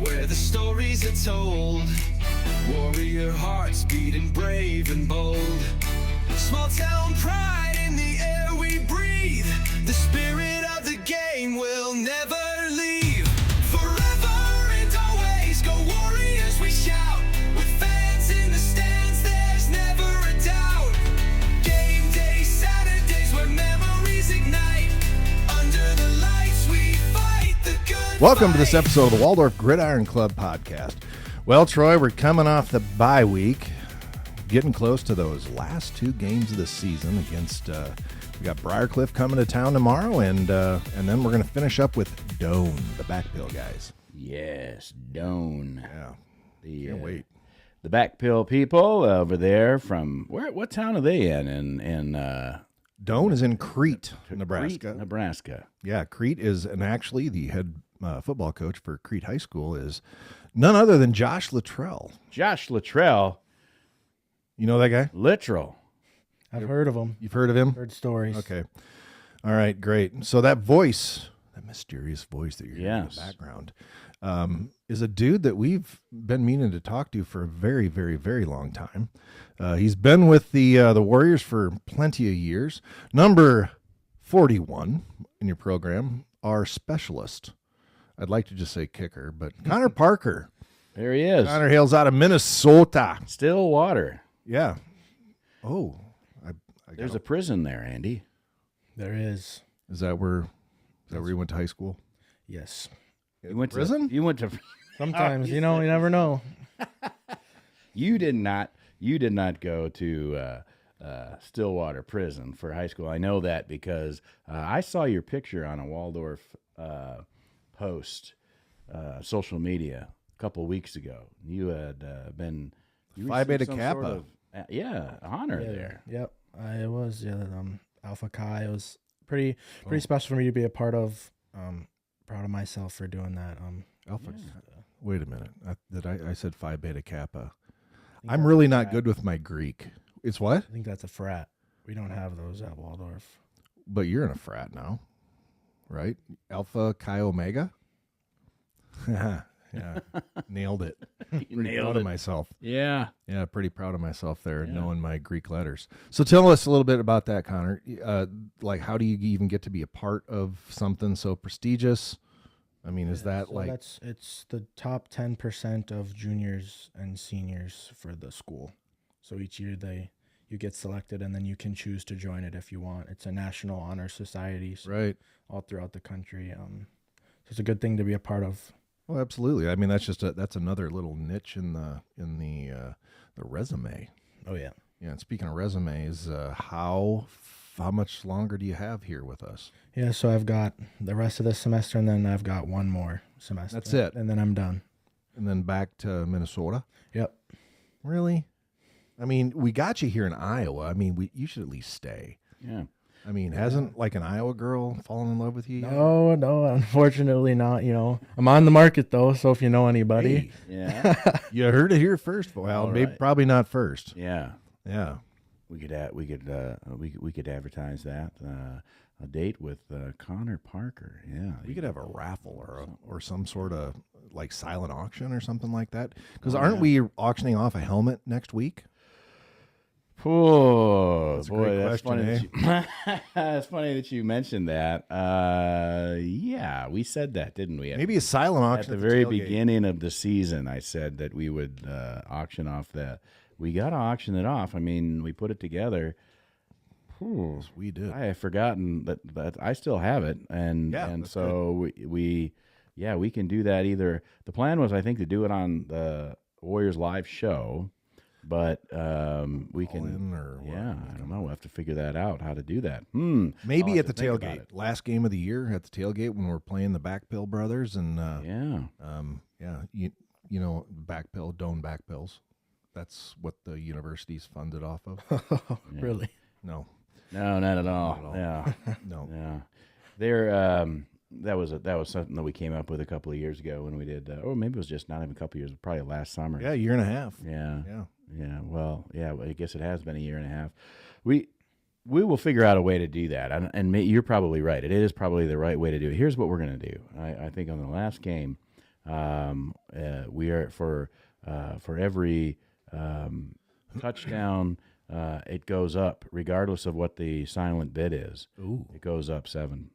where the stories are told. Warrior hearts beating brave and bold. Small town pride in the air we breathe. The spirit of the game will never leave. Forever and always go Warriors, we shout. With fans in the stands, there's never a doubt. Game day Saturdays where memories ignite. Under the lights we fight the good Welcome fight. to this episode of the Waldorf Gridiron Club podcast. Well, Troy, we're coming off the bye week, getting close to those last two games of the season against, we got Briar Cliff coming to town tomorrow, and then we're going to finish up with Doane, the Backpill guys. Yes, Doane. Yeah, can't wait. The Backpill people over there from where? What town are they in Doane is in Crete, Nebraska. Crete, Nebraska. Yeah, Crete is, and actually the head football coach for Crete High School is none other than Josh Luttrell. Josh Luttrell. You know that guy? Literal. I've heard of him. You've heard of him? Heard stories. Okay. All right, great. So that voice, that mysterious voice that you're hearing in the Yes. background, is a dude that we've been meaning to talk to for a very, very, very long time. He's been with the Warriors for plenty of years. Number 41 in your program, our specialist. I'd like to just say kicker, but Connor Parker. There he is. Connor hails out of Minnesota. Stillwater. Yeah. Oh, There's a prison there, Andy. There is. Is that where you went to high school? Yes. You went prison? You went to. Sometimes, you never know. You did not go to Stillwater Prison for high school. I know that because I saw your picture on a Waldorf post, social media, a couple of weeks ago. You had been Phi Beta received some Kappa. sort of, honor there. Yep. I was. Yeah. Alpha Chi. It was pretty special for me to be a part of. Proud of myself for doing that. Alpha. Wait a minute. I said Phi Beta Kappa. I'm really not good with my Greek. It's what? I think that's a frat. We don't have those at Waldorf. But you're in a frat now, right? Alpha Chi Omega? Yeah. Nailed it. Pretty proud of myself. Yeah. Yeah, pretty proud of myself there, knowing my Greek letters. So tell us a little bit about that, Connor. Like, how do you even get to be a part of something so prestigious? I mean, is that So it's the top 10% of juniors and seniors for the school. So each year you get selected, and then you can choose to join it if you want. It's a national honor society, so right? all throughout the country. So it's a good thing to be a part of. Oh, absolutely. I mean, that's another little niche in the resume. Oh yeah. Yeah. And speaking of resumes, how much longer do you have here with us? Yeah, so I've got the rest of this semester, and then I've got one more semester. That's it. And then I'm done. And then back to Minnesota? Yep. Really? I mean, we got you here in Iowa. I mean, you should at least stay. Yeah. I mean, hasn't like an Iowa girl fallen in love with you yet? No, unfortunately not. I'm on the market though, so if you know anybody. Hey, Yeah. you heard it here first. Well, All maybe right. probably not first. Yeah. Yeah. We could advertise that a date with Connor Parker. Yeah. We could have a raffle or some sort of like silent auction or something like that. Because aren't we auctioning off a helmet next week? Oh, That's a boy, great that's question, funny. That's funny that you mentioned that. Yeah, we said that, didn't we? Maybe a silent At auction the very tailgate. beginning of the season, I said that we would auction off that. We got to auction it off. I mean, we put it together. Yes, we did. I have forgotten that I still have it, and that's so we can do that. Either the plan was, I think, to do it on the Warriors live show. But we Call can, in or what? I don't know. We'll have to figure that out, how to do that. Maybe I'll at have the to think about tailgate, it. last game of the year at the tailgate when we're playing the Backpill brothers and you know Backpill, Doane Backpills. That's what the university's funded off of. Really? No, No, not at all. Not at all. Yeah, no. yeah. There, that was something that we came up with a couple of years ago when we did. Or maybe it was just not even a couple of years, probably last summer. Yeah, a year and a half. Yeah. Yeah. Yeah. Well, yeah. I guess it has been a year and a half. We will figure out a way to do that. You're probably right. It is probably the right way to do it. Here's what we're going to do. I think on the last game, We are for every touchdown, it goes up, regardless of what the silent bid is. Ooh. It goes up $7.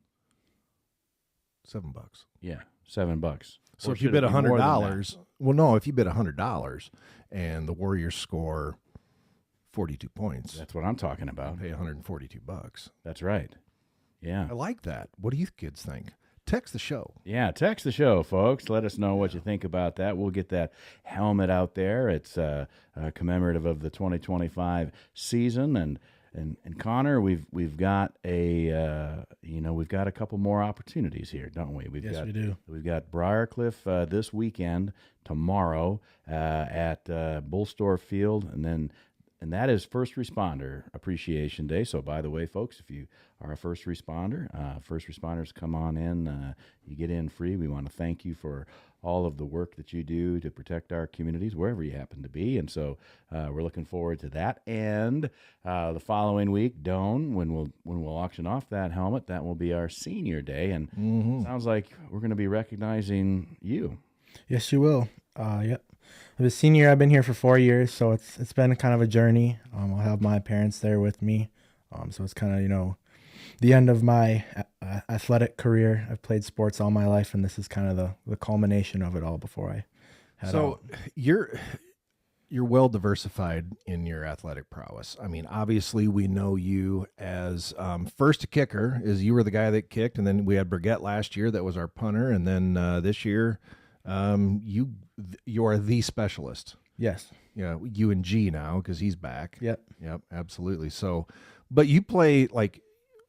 $7. Yeah, $7. So Or if you should it bid be more than $100, well, no, if you bid $100 and the Warriors score 42 points, that's what I'm talking you about. pay $142. That's right. Yeah. I like that. What do you kids think? Text the show. Yeah, text the show, folks. Let us know what you think about that. We'll get that helmet out there. It's commemorative of the 2025 season, and Connor, we've got we've got a couple more opportunities here, don't we? Yes, we do. We've got Briar Cliff this weekend, tomorrow at Bullstor Field, and that is First Responder Appreciation Day. So, by the way, folks, if you are a first responder, first responders, come on in. You get in free. We want to thank you for all of the work that you do to protect our communities, wherever you happen to be. And so we're looking forward to that. And the following week, Doan, when we'll auction off that helmet, that will be our senior day. And sounds like we're going to be recognizing you. Yes, you will. Yep. I'm a senior. I've been here for 4 years, so it's been kind of a journey. I'll have my parents there with me. So it's kind of, the end of my athletic career. I've played sports all my life, and this is kind of the culmination of it all before I head out. You're well diversified in your athletic prowess. I mean, obviously we know you as first kicker, is you were the guy that kicked, and then we had Brigette last year that was our punter, and then this year you are the specialist. Yes. Yeah, you and G now because he's back. Yep. Absolutely. So, but you play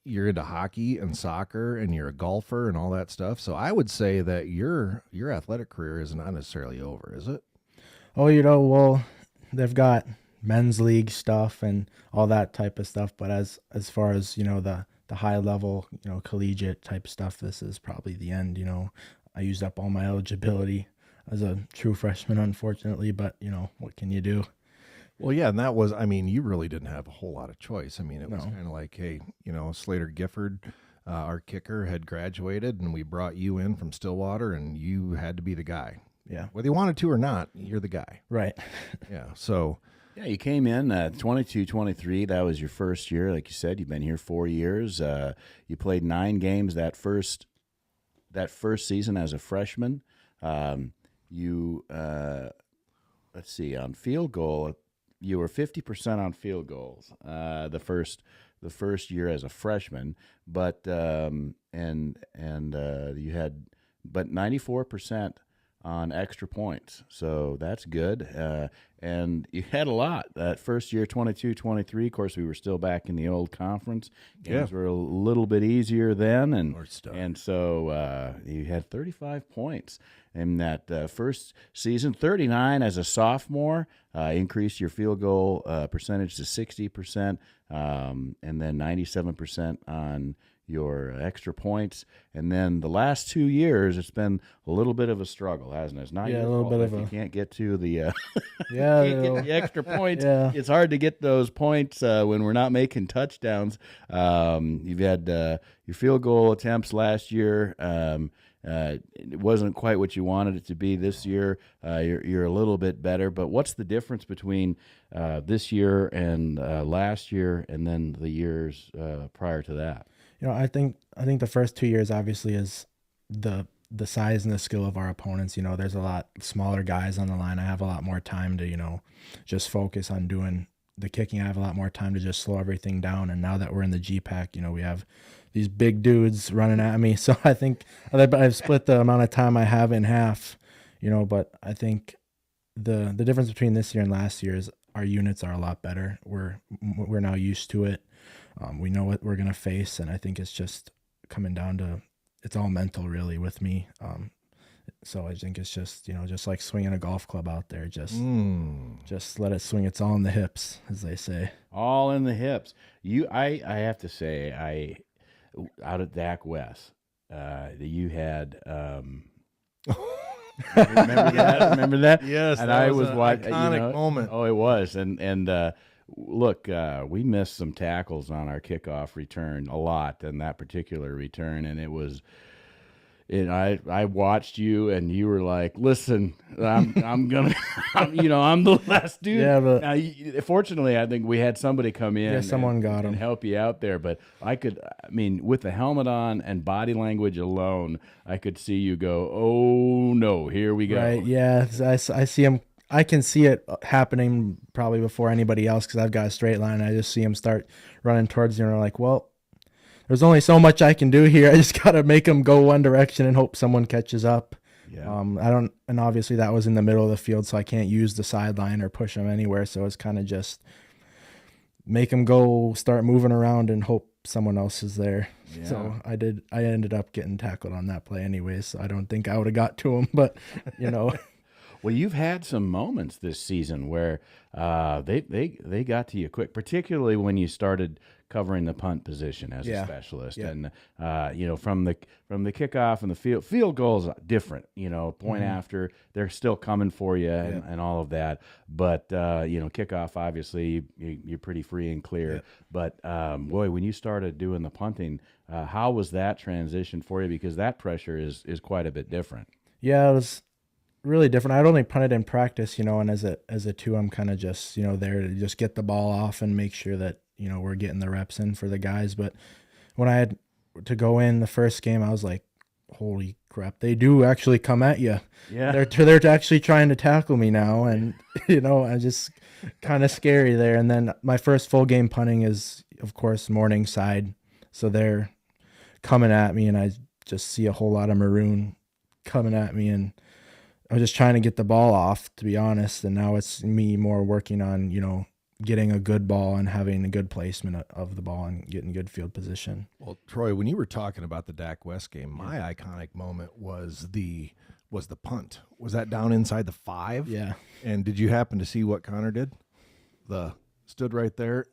you're into hockey and soccer, and you're a golfer and all that stuff. So I would say that your athletic career is not necessarily over, is it? Oh, well, they've got men's league stuff and all that type of stuff. But as far as, the high level, collegiate type stuff, this is probably the end. I used up all my eligibility as a true freshman, unfortunately, but what can you do? Well, yeah, and that was, you really didn't have a whole lot of choice. It was kind of like, hey, Slater Gifford, our kicker, had graduated, and we brought you in from Stillwater, and you had to be the guy. Yeah. Whether you wanted to or not, you're the guy. Right. Yeah, so. Yeah, you came in 22, 23. That was your first year. Like you said, you've been here 4 years. You played 9 games that first season as a freshman. Let's see, on field goal, you were 50% on field goals the first year as a freshman, but you had 94% on extra points, so that's good. And you had a lot that first year, 22, 23. Of course, we were still back in the old conference. Games were a little bit easier then, and so you had 35 points in that first season. 39 as a sophomore, increased your field goal percentage to 60%, and then 97% on your extra points. And then the last 2 years, it's been a little bit of a struggle, hasn't it? It's not your fault if you can't get to the can't get the extra points. It's hard to get those points when we're not making touchdowns. You've had your field goal attempts last year. It wasn't quite what you wanted it to be. This year, you're a little bit better. But what's the difference between this year and last year, and then the years prior to that? I think the first 2 years obviously is the size and the skill of our opponents. There's a lot smaller guys on the line. I have a lot more time to just focus on doing the kicking. I have a lot more time to just slow everything down. And now that we're in the G-Pack, we have these big dudes running at me. So I think I've split the amount of time I have in half. But I think the difference between this year and last year is our units are a lot better. We're now used to it. We know what we're going to face, and I think it's just coming down to it's all mental really with me. So I think it's just, just like swinging a golf club out there, just let it swing. It's all in the hips, as they say. All in the hips. I have to say, out at DAC West, you had, remember that? Yes. And that I was was an watching, iconic moment. Oh, it was. And look, we missed some tackles on our kickoff return a lot in that particular return, and it was and I watched you, and you were like, "Listen, I'm gonna, I'm the last dude." Yeah, but now, fortunately, I think we had somebody come in, Yeah, someone got and him. help you out there. But I mean, with the helmet on and body language alone, I could see you go, "Oh no, here we go." Right. Yeah. I see him. I can see it happening probably before anybody else because I've got a straight line. I just see him start running towards you, and I'm like, well, there's only so much I can do here. I just got to make him go one direction and hope someone catches up. Yeah. And obviously that was in the middle of the field, so I can't use the sideline or push him anywhere. So it's kind of just make him go, start moving around, and hope someone else is there. Yeah. So I ended up getting tackled on that play anyways. So I don't think I would have got to him, but Well, you've had some moments this season where they got to you quick, particularly when you started covering the punt position as a specialist, and from the kickoff and the field goals different. Point after, they're still coming for you and all of that. But kickoff, obviously you're pretty free and clear. Yeah. But boy, when you started doing the punting, how was that transition for you? Because that pressure is quite a bit different. Yeah, it was really different. I'd only punted in practice, and as a two, I'm kind of just, there to just get the ball off and make sure that, we're getting the reps in for the guys. But when I had to go in the first game, I was like, holy crap, they do actually come at you. Yeah. They're actually trying to tackle me now. And, I just kind of scary there. And then my first full game punting is, of course, morning side. So they're coming at me, and I just see a whole lot of maroon coming at me, and I was just trying to get the ball off, to be honest. And now it's me more working on, getting a good ball and having a good placement of the ball and getting good field position. Well, Troy, when you were talking about the Dak West game, my iconic moment was the punt. Was that down inside the 5? Yeah. And did you happen to see what Connor did? Stood right there,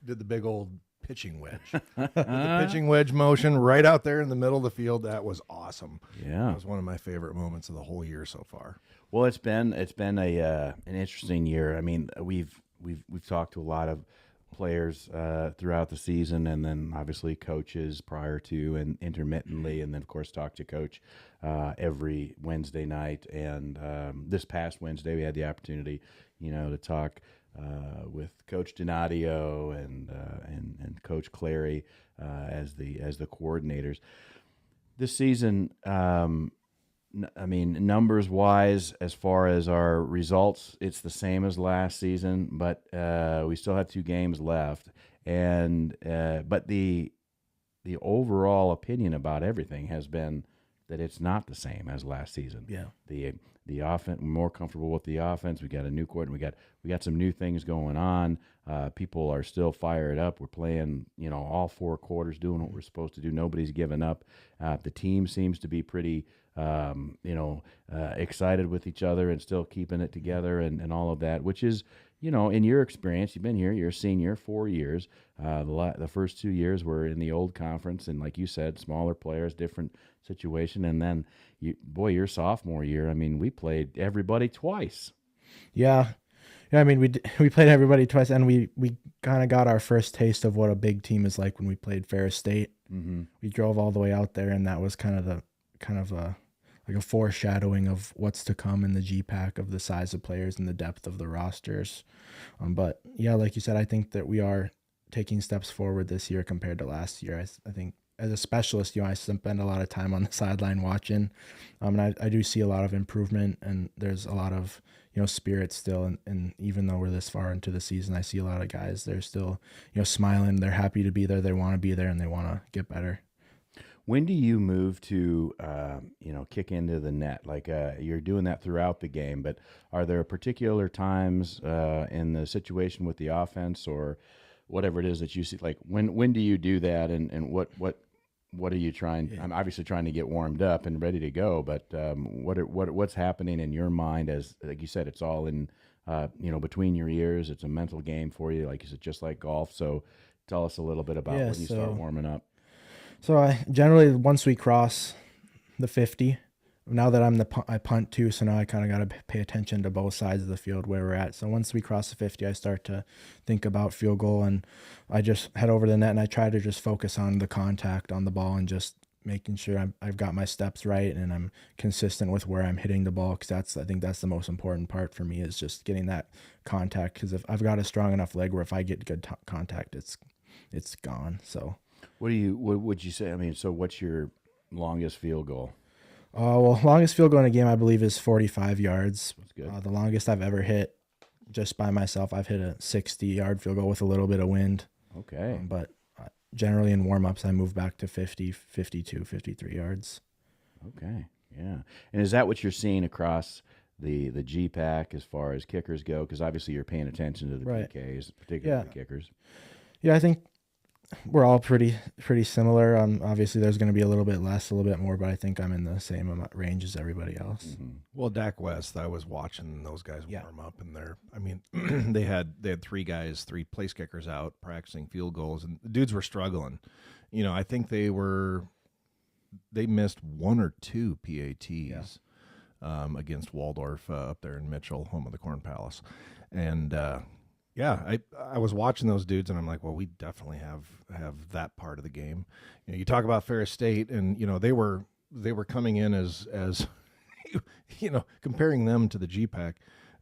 did the big old pitching wedge. The pitching wedge motion right out there in the middle of the field. That was awesome. Yeah. That was one of my favorite moments of the whole year so far. Well, it's been an interesting year. I mean, we've talked to a lot of players throughout the season, and then obviously coaches prior to and intermittently, and then of course talk to coach every Wednesday night. And this past Wednesday, we had the opportunity, to talk with Coach Donadio and Coach Clary as the coordinators. This season, numbers wise, as far as our results, it's the same as last season, but we still have 2 games left. And but the overall opinion about everything has been that it's not the same as last season. Yeah. The offense, we're more comfortable with the offense. We got a new court, and we got some new things going on. People are still fired up. We're playing, all 4 quarters, doing what we're supposed to do. Nobody's given up. The team seems to be pretty, excited with each other and still keeping it together and all of that, which is, in your experience, you've been here, you're a senior, 4 years. The first 2 years were in the old conference, and like you said, smaller players, different situation. And then, your sophomore year, we played everybody twice. Yeah. Yeah, we played everybody twice, and we kind of got our first taste of what a big team is like when we played Ferris State. Mm-hmm. We drove all the way out there, and that was kind of a foreshadowing of what's to come in the GPAC, of the size of players and the depth of the rosters. But yeah, like you said, I think that we are taking steps forward this year compared to last year. I think as a specialist, I spend a lot of time on the sideline watching, and I do see a lot of improvement, and there's a lot of spirit still. And even though we're this far into the season, I see a lot of guys, they're still smiling, they're happy to be there, they want to be there, and they want to get better. When do you move to, kick into the net? Like you're doing that throughout the game, but are there particular times in the situation with the offense or whatever it is that you see? Like when do you do that, and what are you trying? Yeah. I'm obviously trying to get warmed up and ready to go, but what's happening in your mind as, like you said, it's all in between your ears. It's a mental game for you, like you said, just like golf. So tell us a little bit about when you start warming up. So I generally, once we cross the 50, now that I punt too, so now I kind of got to pay attention to both sides of the field where we're at. So once we cross the 50, I start to think about field goal, and I just head over the net, and I try to just focus on the contact on the ball and just making sure I've got my steps right and I'm consistent with where I'm hitting the ball, because I think that's the most important part for me, is just getting that contact, because if I've got a strong enough leg where if I get good contact, it's gone. So What would you say? I mean, so what's your longest field goal? well, longest field goal in a game I believe is 45 yards. That's good. The longest I've ever hit just by myself, I've hit a 60-yard field goal with a little bit of wind. Okay. But generally in warm-ups, I move back to 50, 52, 53 yards. Okay. Yeah. And is that what you're seeing across the G-Pack as far as kickers go? Because obviously you're paying attention to the Right. PKs, particularly Yeah. the kickers. Yeah, I think we're all pretty similar. Obviously, there's going to be a little bit less, a little bit more, but I think I'm in the same range as everybody else. Mm-hmm. Well, Dak West, I was watching those guys Yeah. warm up, and I mean, they had 3 place kickers out practicing field goals, and the dudes were struggling. You know, I think they missed 1 or 2 PATs against Waldorf up there in Mitchell, home of the Corn Palace, and yeah, I was watching those dudes, and I'm like, well, we definitely have that part of the game. You know, you talk about Ferris State, and you know they were coming in as you know, comparing them to the GPAC,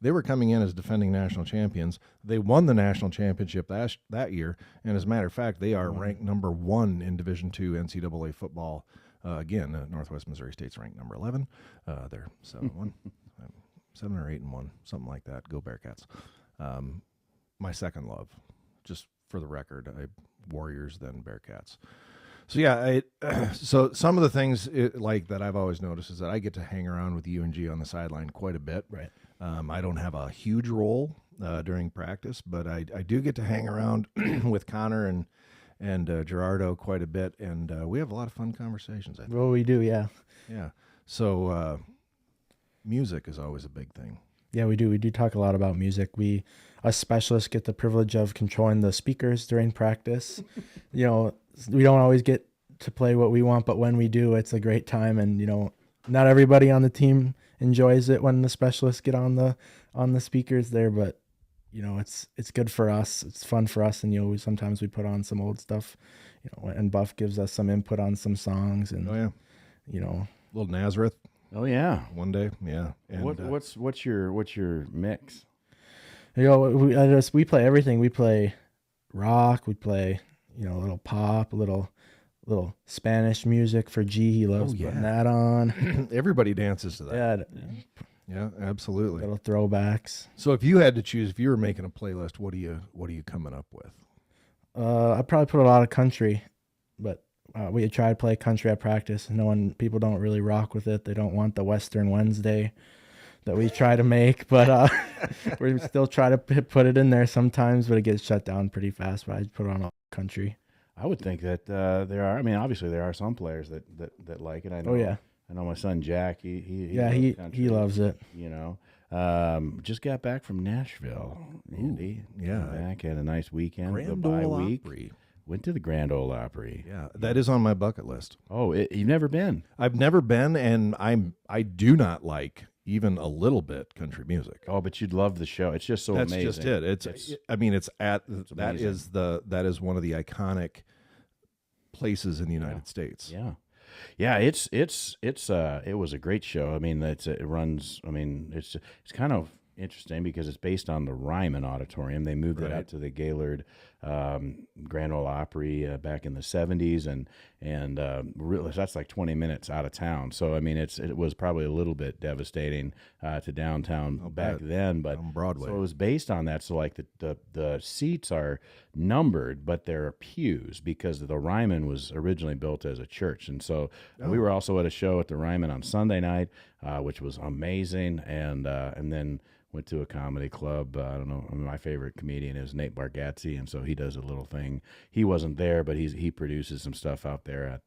they were coming in as defending national champions. They won the national championship that year, and as a matter of fact, they are ranked number 1 in Division II NCAA football. Again, Northwest Missouri State's ranked number 11. They're 7-1, 7 or 8-1, something like that. Go Bearcats. My second love, just for the record, Warriors, then Bearcats. So yeah, so some of the things like that I've always noticed is that I get to hang around with UNG on the sideline quite a bit. Right. I don't have a huge role during practice, but I do get to hang around with Connor and Gerardo quite a bit, and we have a lot of fun conversations, I think. Well, we do, yeah. Yeah. So music is always a big thing. Yeah, we do. We do talk a lot about music. Us specialists get the privilege of controlling the speakers during practice. You know, we don't always get to play what we want, but when we do, it's a great time. And, you know, not everybody on the team enjoys it when the specialists get on the speakers there, but, you know, it's good for us. It's fun for us. And, you know, sometimes we put on some old stuff, you know, and Buff gives us some input on some songs, and, Oh, yeah. you know, Little Nazareth Oh yeah. one day. Yeah. And, What's your mix? you know, we play everything. We play rock. We play, you know, a little pop, a little Spanish music for G. He loves putting that on. everybody dances to that. Yeah, Yeah, absolutely. little throwbacks. So if you had to choose, if you were making a playlist, what are you coming up with? I'd probably put a lot of country, but we try to play country at practice. People don't really rock with it. They don't want the Western Wednesday that we try to make, but we still try to put it in there sometimes, but it gets shut down pretty fast. But I put on all country. I would think that there are. I mean, obviously there are some players that like it. I know. Oh yeah. I know my son Jack. He He country, loves it. You know, just got back from Nashville. Andy, yeah. back, had a nice weekend. Grand the bye Ole week. Opry. Went to the Grand Ole Opry. Yeah, that is on my bucket list. Oh, you've never been? I've never been, and I do not like even a little bit country music. Oh, but you'd love the show. It's just so That's amazing. just it. I mean, that is one of the iconic places in the United States. Yeah, it was a great show. I mean, it runs. I mean, it's kind of interesting because it's based on the Ryman Auditorium. They moved it out to the Gaylord Grand Ole Opry back in the 70s, and really, that's like 20 minutes out of town. So I mean, it was probably a little bit devastating to downtown back then, but on Broadway. So it was based on that. So like the seats are numbered, but they're pews because the Ryman was originally built as a church, and so we were also at a show at the Ryman on Sunday night, which was amazing, and then went to a comedy club. I don't know. I mean, my favorite comedian is Nate Bargatze, and so he does a little thing. He wasn't there, but he produces some stuff out there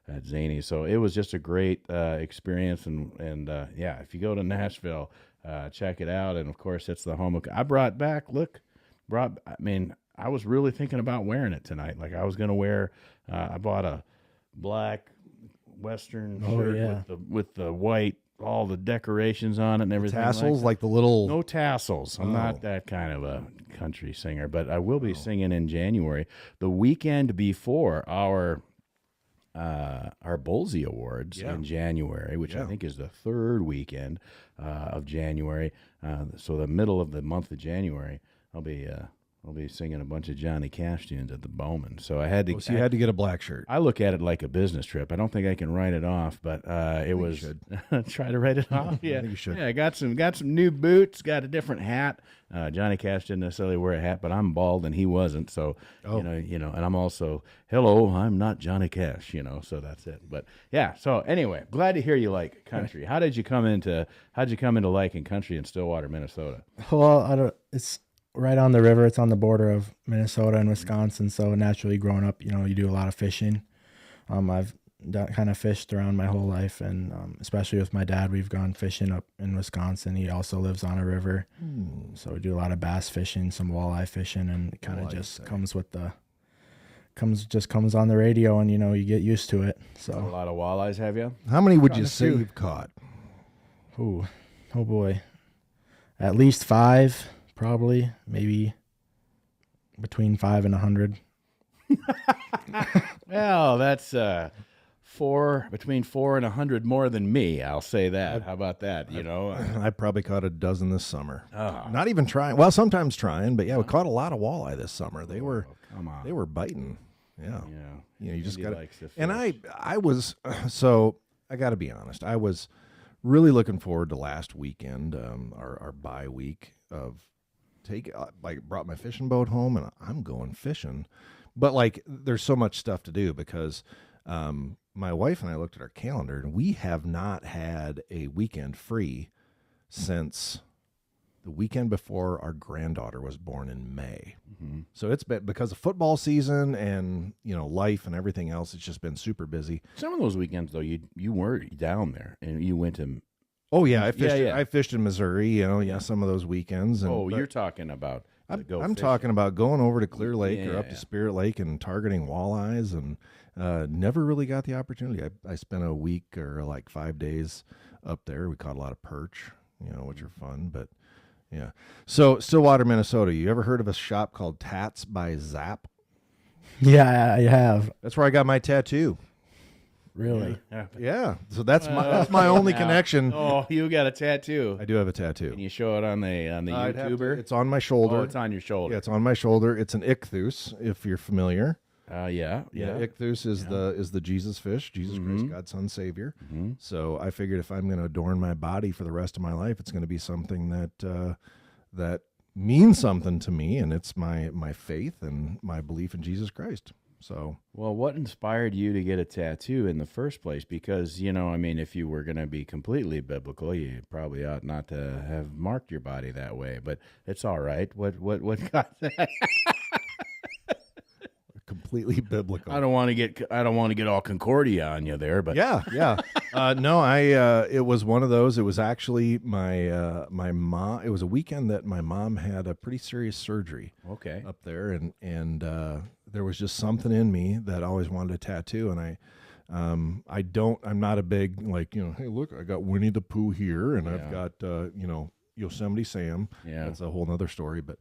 at Zany. So it was just a great experience, and yeah, if you go to Nashville, check it out. And of course, it's the home of. I mean, I was really thinking about wearing it tonight. Like I was going to wear. I bought a black Western shirt with the white. All the decorations on it and everything. Tassels, like the little. No tassels. I'm not that kind of a country singer, but I will be singing in January, the weekend before our our Bolsey Awards Yeah. in January, which I Yeah. think is the third weekend of January. So the middle of the month of January, I'll be singing a bunch of Johnny Cash tunes at the Bowman. So I had to. So you had to get a black shirt. I look at it like a business trip. I don't think I can write it off, but it was should. try to write it off. Yeah, think you should. Yeah, I got some new boots, got a different hat. Johnny Cash didn't necessarily wear a hat, but I'm bald and he wasn't. So you know, and I'm also hello, I'm not Johnny Cash. You know, so that's it. But yeah. So anyway, glad to hear you like country. How'd you come into liking country in Stillwater, Minnesota? Well, it's right on the river. It's on the border of Minnesota and Wisconsin. So naturally, growing up, you do a lot of fishing. I've kind of fished around my whole life, and especially with my dad, we've gone fishing up in Wisconsin. He also lives on a river, so we do a lot of bass fishing, some walleye fishing, and it kind of just comes on the radio, and you get used to it. A So, lot of walleyes, have you? How many would you Got a say few. you've caught? oh boy, at least 5. Probably, maybe between 5 and 100. Well, that's between 4 and 100 more than me. I'll say that. How about that? I probably caught a dozen this summer. Oh. Not even trying. Well, sometimes trying, but yeah, we caught a lot of walleye this summer. They were come on. they were biting. Yeah. You just Andy got likes to And fish. I was so I got to be honest. I was really looking forward to last weekend, our bye week of brought my fishing boat home and I'm going fishing. But there's so much stuff to do because my wife and I looked at our calendar and we have not had a weekend free since the weekend before our granddaughter was born in May. Mm-hmm. So it's been because of football season and life and everything else. It's just been super busy. Some of those weekends, though, you were down there and you went to. Oh yeah, I fished. Yeah. I fished in Missouri. Some of those weekends. And, You're talking about. I'm talking about going over to Clear Lake or up Yeah. to Spirit Lake and targeting walleyes, and never really got the opportunity. I spent a week or 5 days up there. We caught a lot of perch, which are fun. But yeah, so Stillwater, Minnesota. You ever heard of a shop called Tats by Zap? Yeah, I have. That's where I got my tattoo. Really? Yeah, so that's my only Now- connection. Oh, you got a tattoo. I do have a tattoo. Can you show it on the I'd have to- YouTuber? it's on my shoulder. Oh, it's on your shoulder. Yeah, it's on my shoulder. It's an ichthus, if you're familiar. Yeah. Ichthus is the Jesus fish, Jesus Christ, God's Son, Savior. So I figured if I'm going to adorn my body for the rest of my life, it's going to be something that means something to me, and it's my faith and my belief in Jesus Christ. So Well, what inspired you to get a tattoo in the first place? Because, if you were going to be completely biblical, you probably ought not to have marked your body that way, but it's all right. What got that? completely biblical. I don't want to get all Concordia on you there, but Yeah. No, it was one of those. It was actually my mom. It was a weekend that my mom had a pretty serious surgery okay. up there, and there was just something in me that always wanted a tattoo, and I'm not a big hey, look, I got Winnie the Pooh here, and I've got Yosemite Sam. Yeah. That's a whole nother story, but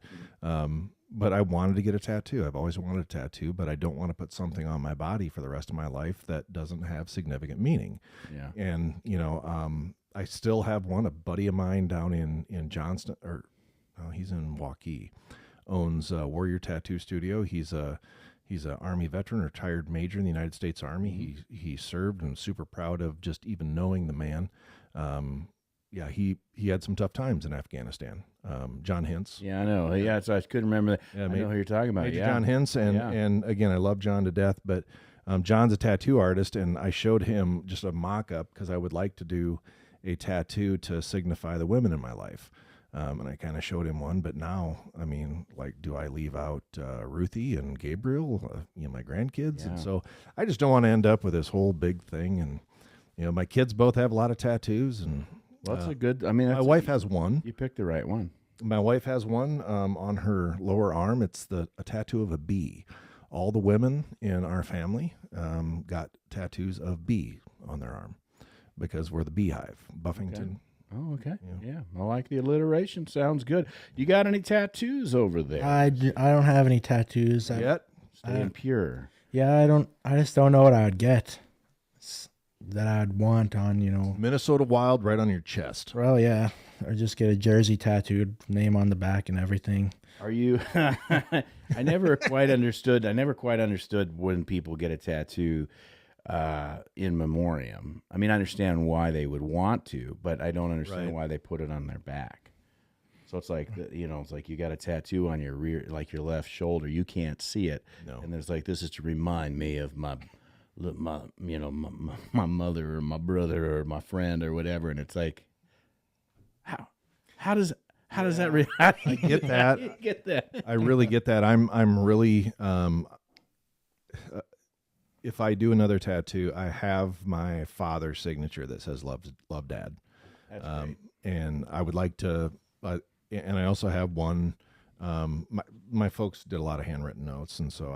I wanted to get a tattoo. I've always wanted a tattoo, but I don't want to put something on my body for the rest of my life that doesn't have significant meaning. Yeah. And I still have one. A buddy of mine down in Johnston, he's in Waukee, owns Warrior Tattoo Studio. He's a Army veteran, retired major in the United States Army. He served, and super proud of just even knowing the man. He had some tough times in Afghanistan. John Hintz. Yeah, I know. Yeah, so I couldn't remember that. Yeah, I know who you're talking about. Major Yeah. John Hintz, and again, I love John to death, but John's a tattoo artist, and I showed him just a mock-up because I would like to do a tattoo to signify the women in my life. And I kind of showed him one, but now, do I leave out Ruthie and Gabriel, my grandkids? Yeah. And so I just don't want to end up with this whole big thing. And, my kids both have a lot of tattoos, and Well, that's a good. I my mean, wife has one. You picked the right one. My wife has one on her lower arm. It's a tattoo of a bee. All the women in our family got tattoos of bee on their arm because we're the beehive, Buffington. Oh, okay. Yeah. I like the alliteration. Sounds good. You got any tattoos over there? I don't have any tattoos. Yet? Staying pure. Yeah, I just don't know what I would get that I'd want on, Minnesota Wild right on your chest. Well, yeah, or just get a jersey tattooed, name on the back and everything. Are you? I never quite understood. I never quite understood when people get a tattoo in memoriam. I mean, I understand why they would want to, but I don't understand why they put it on their back. So it's like, it's like you got a tattoo on your rear, like your left shoulder. You can't see it, and there's like, this is to remind me of my mother or my brother or my friend or whatever. And it's like, how does that? I get that. You get that. I really get that. I'm really if I do another tattoo, I have my father's signature that says "Love Dad," That's great. and I would like to. And I also have one. My folks did a lot of handwritten notes, and so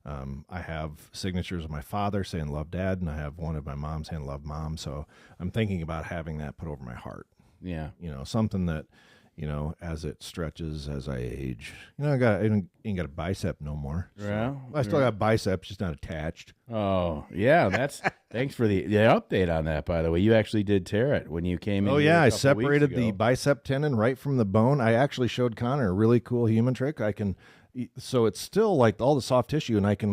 I have signatures of my father saying "Love Dad," and I have one of my mom saying "Love Mom." So I'm thinking about having that put over my heart. Yeah. Something that, as it stretches as I age. I ain't got a bicep no more. So. Well, I still got biceps, just not attached. Oh, yeah. Thanks for the update on that, by the way. You actually did tear it when you came in. Oh, here yeah. a I couple separated weeks ago. the bicep tendon right from the bone. I actually showed Connor a really cool human trick. So it's still like all the soft tissue, and I can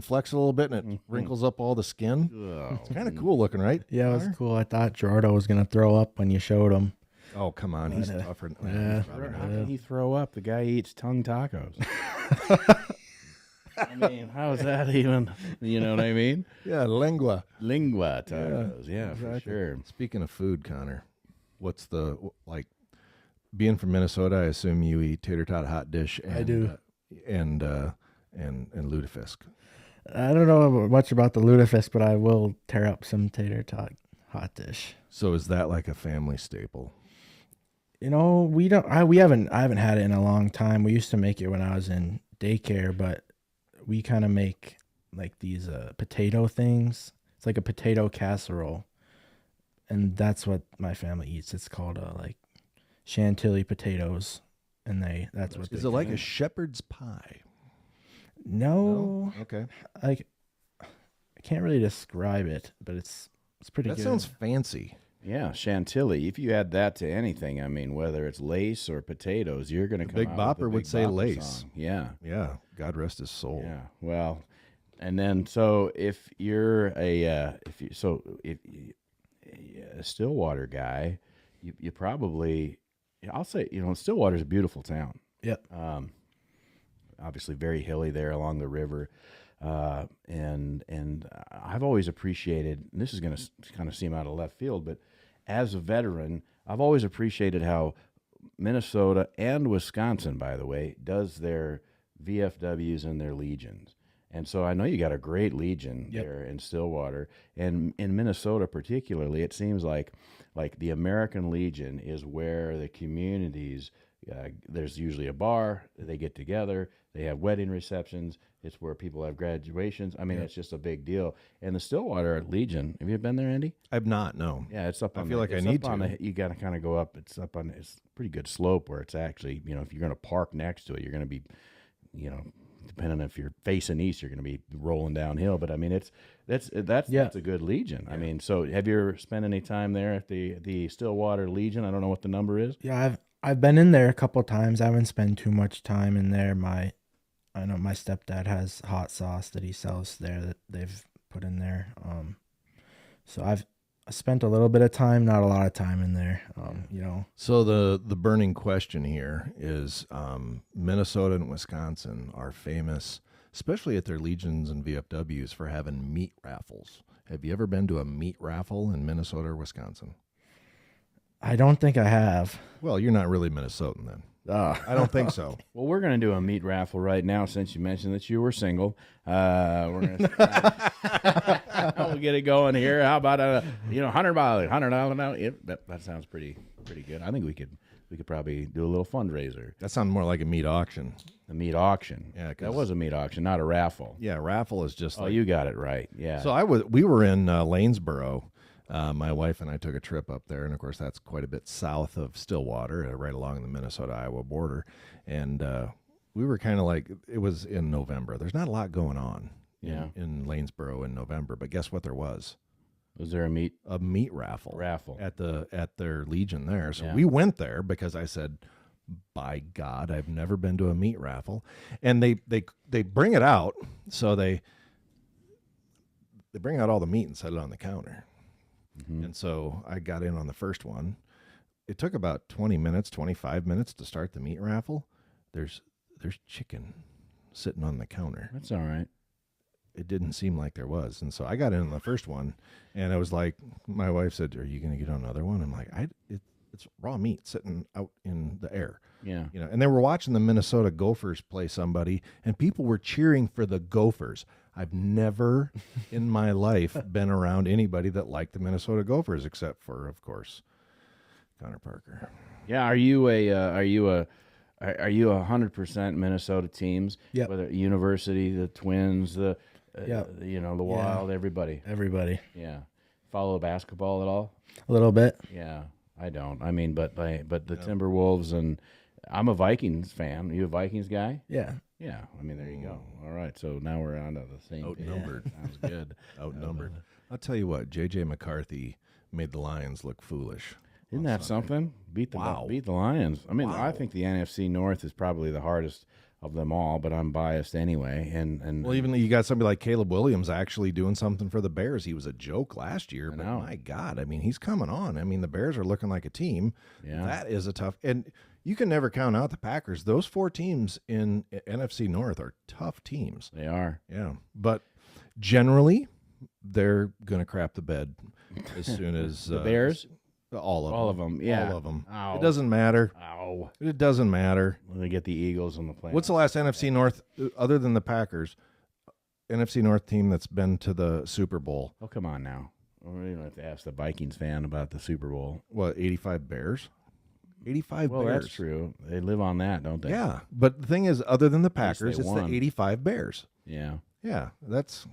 flex it a little bit, and it wrinkles up all the skin. Oh. It's kind of cool looking, right? Yeah, it was cool. I thought Jordo was going to throw up when you showed him. Oh, come on. He's tougher. Yeah. How can he throw up? The guy eats tongue tacos. I mean, how is that even? You know what I mean? Yeah, lengua. Lingua tacos. Yeah, for sure. Speaking of food, Connor, what's being from Minnesota? I assume you eat tater tot hot dish. And, I do. And lutefisk. I don't know much about the lutefisk, but I will tear up some tater tot hot dish. So is that like a family staple? I haven't had it in a long time. We used to make it when I was in daycare, but we kind of make like these potato things. It's like a potato casserole, and that's what my family eats. It's called like chantilly potatoes, and that's what. Is it like a shepherd's pie? No. Okay. I can't really describe it, but it's pretty good. That sounds fancy. Yeah, chantilly. If you add that to anything, I mean, whether it's lace or potatoes, you're going to come Big out Bopper with a would Big say Bopper lace. song. Yeah. Yeah. God rest his soul. Yeah. Well, and then so if you're a Stillwater guy, you probably, I'll say, Stillwater's a beautiful town. Yep. Obviously very hilly there along the river. And I've always appreciated, and this is going to kind of seem out of left field, but as a veteran, I've always appreciated how Minnesota and Wisconsin, by the way, does their VFWs and their legions. And so I know you got a great legion there in Stillwater, and in Minnesota particularly, it seems like the American Legion is where the communities, there's usually a bar, they get together, they have wedding receptions, it's where people have graduations. I mean, it's just a big deal. And the Stillwater Legion, have you been there, Andy? I've not, no. Yeah, it's up on I feel like I need to. You got to kind of go up. It's up on, it's a pretty good slope where it's actually, if you're going to park next to it, you're going to be, depending on if you're facing east, you're going to be rolling downhill. But I mean, that's a good Legion. Yeah. I mean, so have you ever spent any time there at the Stillwater Legion? I don't know what the number is. Yeah, I've been in there a couple of times. I haven't spent too much time in there. I know my stepdad has hot sauce that he sells there that they've put in there. So I've spent a little bit of time, not a lot of time in there. So the burning question here is Minnesota and Wisconsin are famous, especially at their legions and VFWs, for having meat raffles. Have you ever been to a meat raffle in Minnesota or Wisconsin? I don't think I have. Well, you're not really Minnesotan then. I don't think so. Well, we're going to do a meat raffle right now since you mentioned that you were single. We're going to we'll get it going here. How about $100? That sounds pretty good. I think we could probably do a little fundraiser. That sounds more like a meat auction. A meat auction. Yeah, that was a meat auction, not a raffle. Yeah, raffle is just. Oh, you got it right. Yeah. So we were in Lanesboro. My wife and I took a trip up there, and of course that's quite a bit south of Stillwater, right along the Minnesota-Iowa border. And we were kind of like, it was in November. There's not a lot going on. Yeah. in Lanesboro in November. But guess what? There was Was there a meat a meat raffle raffle? at their Legion there. So Yeah. we went there because I said, by God, I've never been to a meat raffle. And they bring it out. So they bring out all the meat and set it on the counter. Mm-hmm. And so I got in on the first one. It took about 20 minutes, 25 minutes to start the meat raffle. There's chicken sitting on the counter. That's all right. It didn't seem like there was. And so I got in on the first one, and I was like, my wife said, "Are you going to get on another one?" I'm like, it's raw meat sitting out in the air. Yeah. You know, and they were watching the Minnesota Gophers play somebody, and people were cheering for the Gophers. I've never in my life been around anybody that liked the Minnesota Gophers, except for, of course, Connor Parker. Yeah. Are you a 100% Minnesota teams? Yep. Whether University, the Twins, the Yep. the Wild, everybody. Everybody. Yeah. Follow basketball at all? A little bit. Yeah. I don't. I mean, but the Timberwolves, and I'm a Vikings fan. Are you a Vikings guy? Yeah. Yeah. I mean, there you go. All right. So now we're on to the same page. Outnumbered. Sounds good. Outnumbered. I'll tell you what, J.J. McCarthy made the Lions look foolish. Isn't that something? Beat the Lions. I mean, I think the NFC North is probably the hardest of them all, but I'm biased anyway. And Well, even you got somebody like Caleb Williams actually doing something for the Bears. He was a joke last year, but know. my God, I mean, he's coming on. I mean, the Bears are looking like a team. Yeah. That is a tough, and you can never count out the Packers. Those 4 teams in NFC North are tough teams. they are. Yeah, but generally, they're going to crap the bed as soon as The Bears? all of them. All of them. Yeah. All of them. Ow. It doesn't matter. Ow. It doesn't matter. When they get the Eagles on the playoffs. What's the last NFC North, other than the Packers, NFC North team that's been to the Super Bowl? Oh, come on now. We don't have to ask the Vikings fan about the Super Bowl. What, 85 Bears? 85 Well, Bears. that's true. They live on that, don't they? Yeah, but the thing is, other than the least they Packers, it's won. the 85 Bears. Yeah. Yeah, that's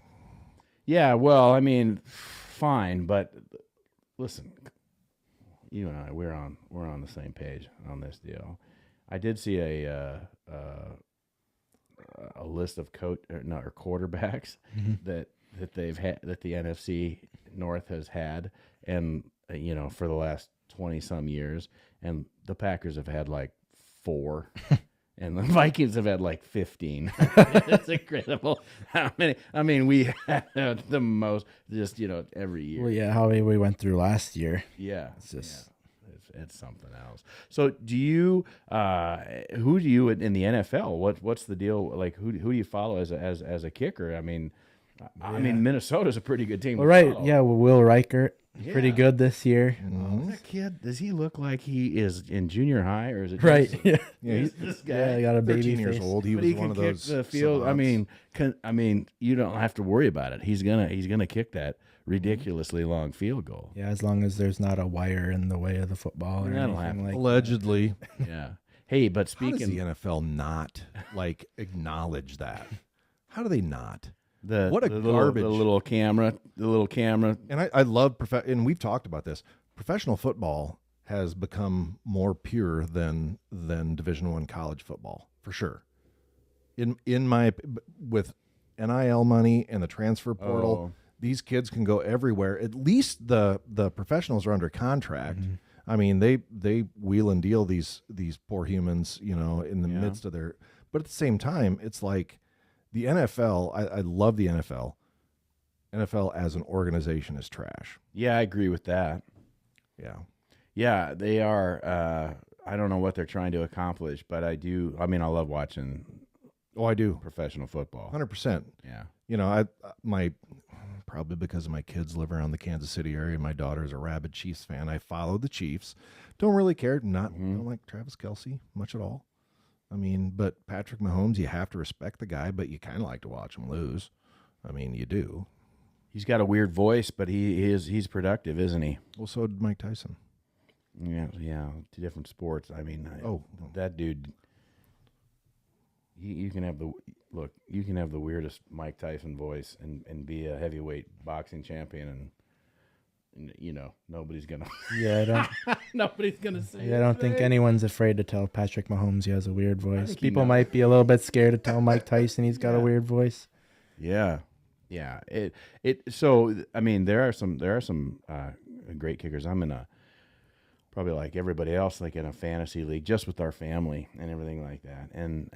Yeah, well, I mean, fine, but listen, you and I, we're on the same page on this deal. I did see a list of quarterbacks that they've had, that the NFC North has had, and for the last 20 some years, and the Packers have had like 4. And the Vikings have had like 15. It's incredible how many. I mean, we had the most just, every year. Well, yeah, how we went through last year. Yeah. It's just It's something else. So do you, who do you in the NFL, what's the deal? Like, who do you follow as a kicker? I mean, Minnesota's a pretty good team. well, to right. follow. Yeah, well, Will Reichert, pretty Yeah. good this year. That kid, does he look like he is in junior high, or is it Right. just- Yeah. yeah, he's this guy? Yeah, got a 13 baby years face. old. He But was he one can of kick those the field. savants. I mean, you don't have to worry about it. He's gonna kick that ridiculously long field goal. Yeah, as long as there's not a wire in the way of the football or That'll anything happen. like Allegedly. Yeah. Hey, but How does the speaking NFL not acknowledge that? How do they not? the what a the garbage. little camera. And I love and we've talked about this. Professional football has become more pure than Division I college football, for sure. With NIL money and the transfer portal, these kids can go everywhere. At least the professionals are under contract. Mm-hmm. I mean, they wheel and deal these poor humans, in the Yeah. midst of their. But at the same time, it's like the NFL. I love the NFL. NFL as an organization is trash. Yeah, I agree with that. Yeah. Yeah, they are. I don't know what they're trying to accomplish, but I do. I mean, I love watching Oh, I do. professional football. 100%. Yeah. Probably because my kids live around the Kansas City area. My daughter's a rabid Chiefs fan. I follow the Chiefs. Don't really care. Don't like Travis Kelce much at all. I mean, but Patrick Mahomes, you have to respect the guy, but you kind of like to watch him lose. I mean, you do. He's got a weird voice, but he's productive, isn't he? Well, so did Mike Tyson. Yeah. 2 different sports. I mean, Oh. that dude. You can have the weirdest Mike Tyson voice and be a heavyweight boxing champion, and nobody's gonna Yeah, nobody's gonna say. I don't think anyone's afraid to tell Patrick Mahomes he has a weird voice. think he People knows. might be a little bit scared to tell Mike Tyson he's got a weird voice. Yeah, Yeah. So I mean, there are some great kickers. I'm in a probably like everybody else, like in a fantasy league, just with our family and everything like that. And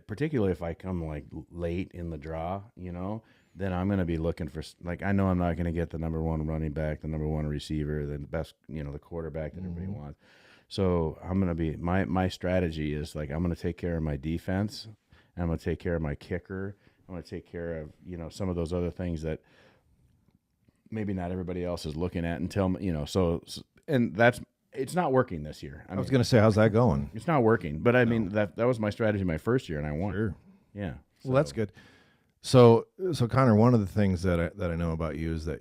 particularly if I come like late in the draw, then I'm going to be looking for, like, I know I'm not going to get the number one running back, the number one receiver, the best, the quarterback that everybody wants. So I'm going to be, my strategy is like, I'm going to take care of my defense, and I'm going to take care of my kicker. I'm going to take care of, some of those other things that maybe not everybody else is looking at until, and it's not working this year. I was going to say, how's that going? It's not working, but I mean, that was my strategy my first year, and I won. Sure. Yeah. Well, that's good. So Connor, one of the things that I know about you is that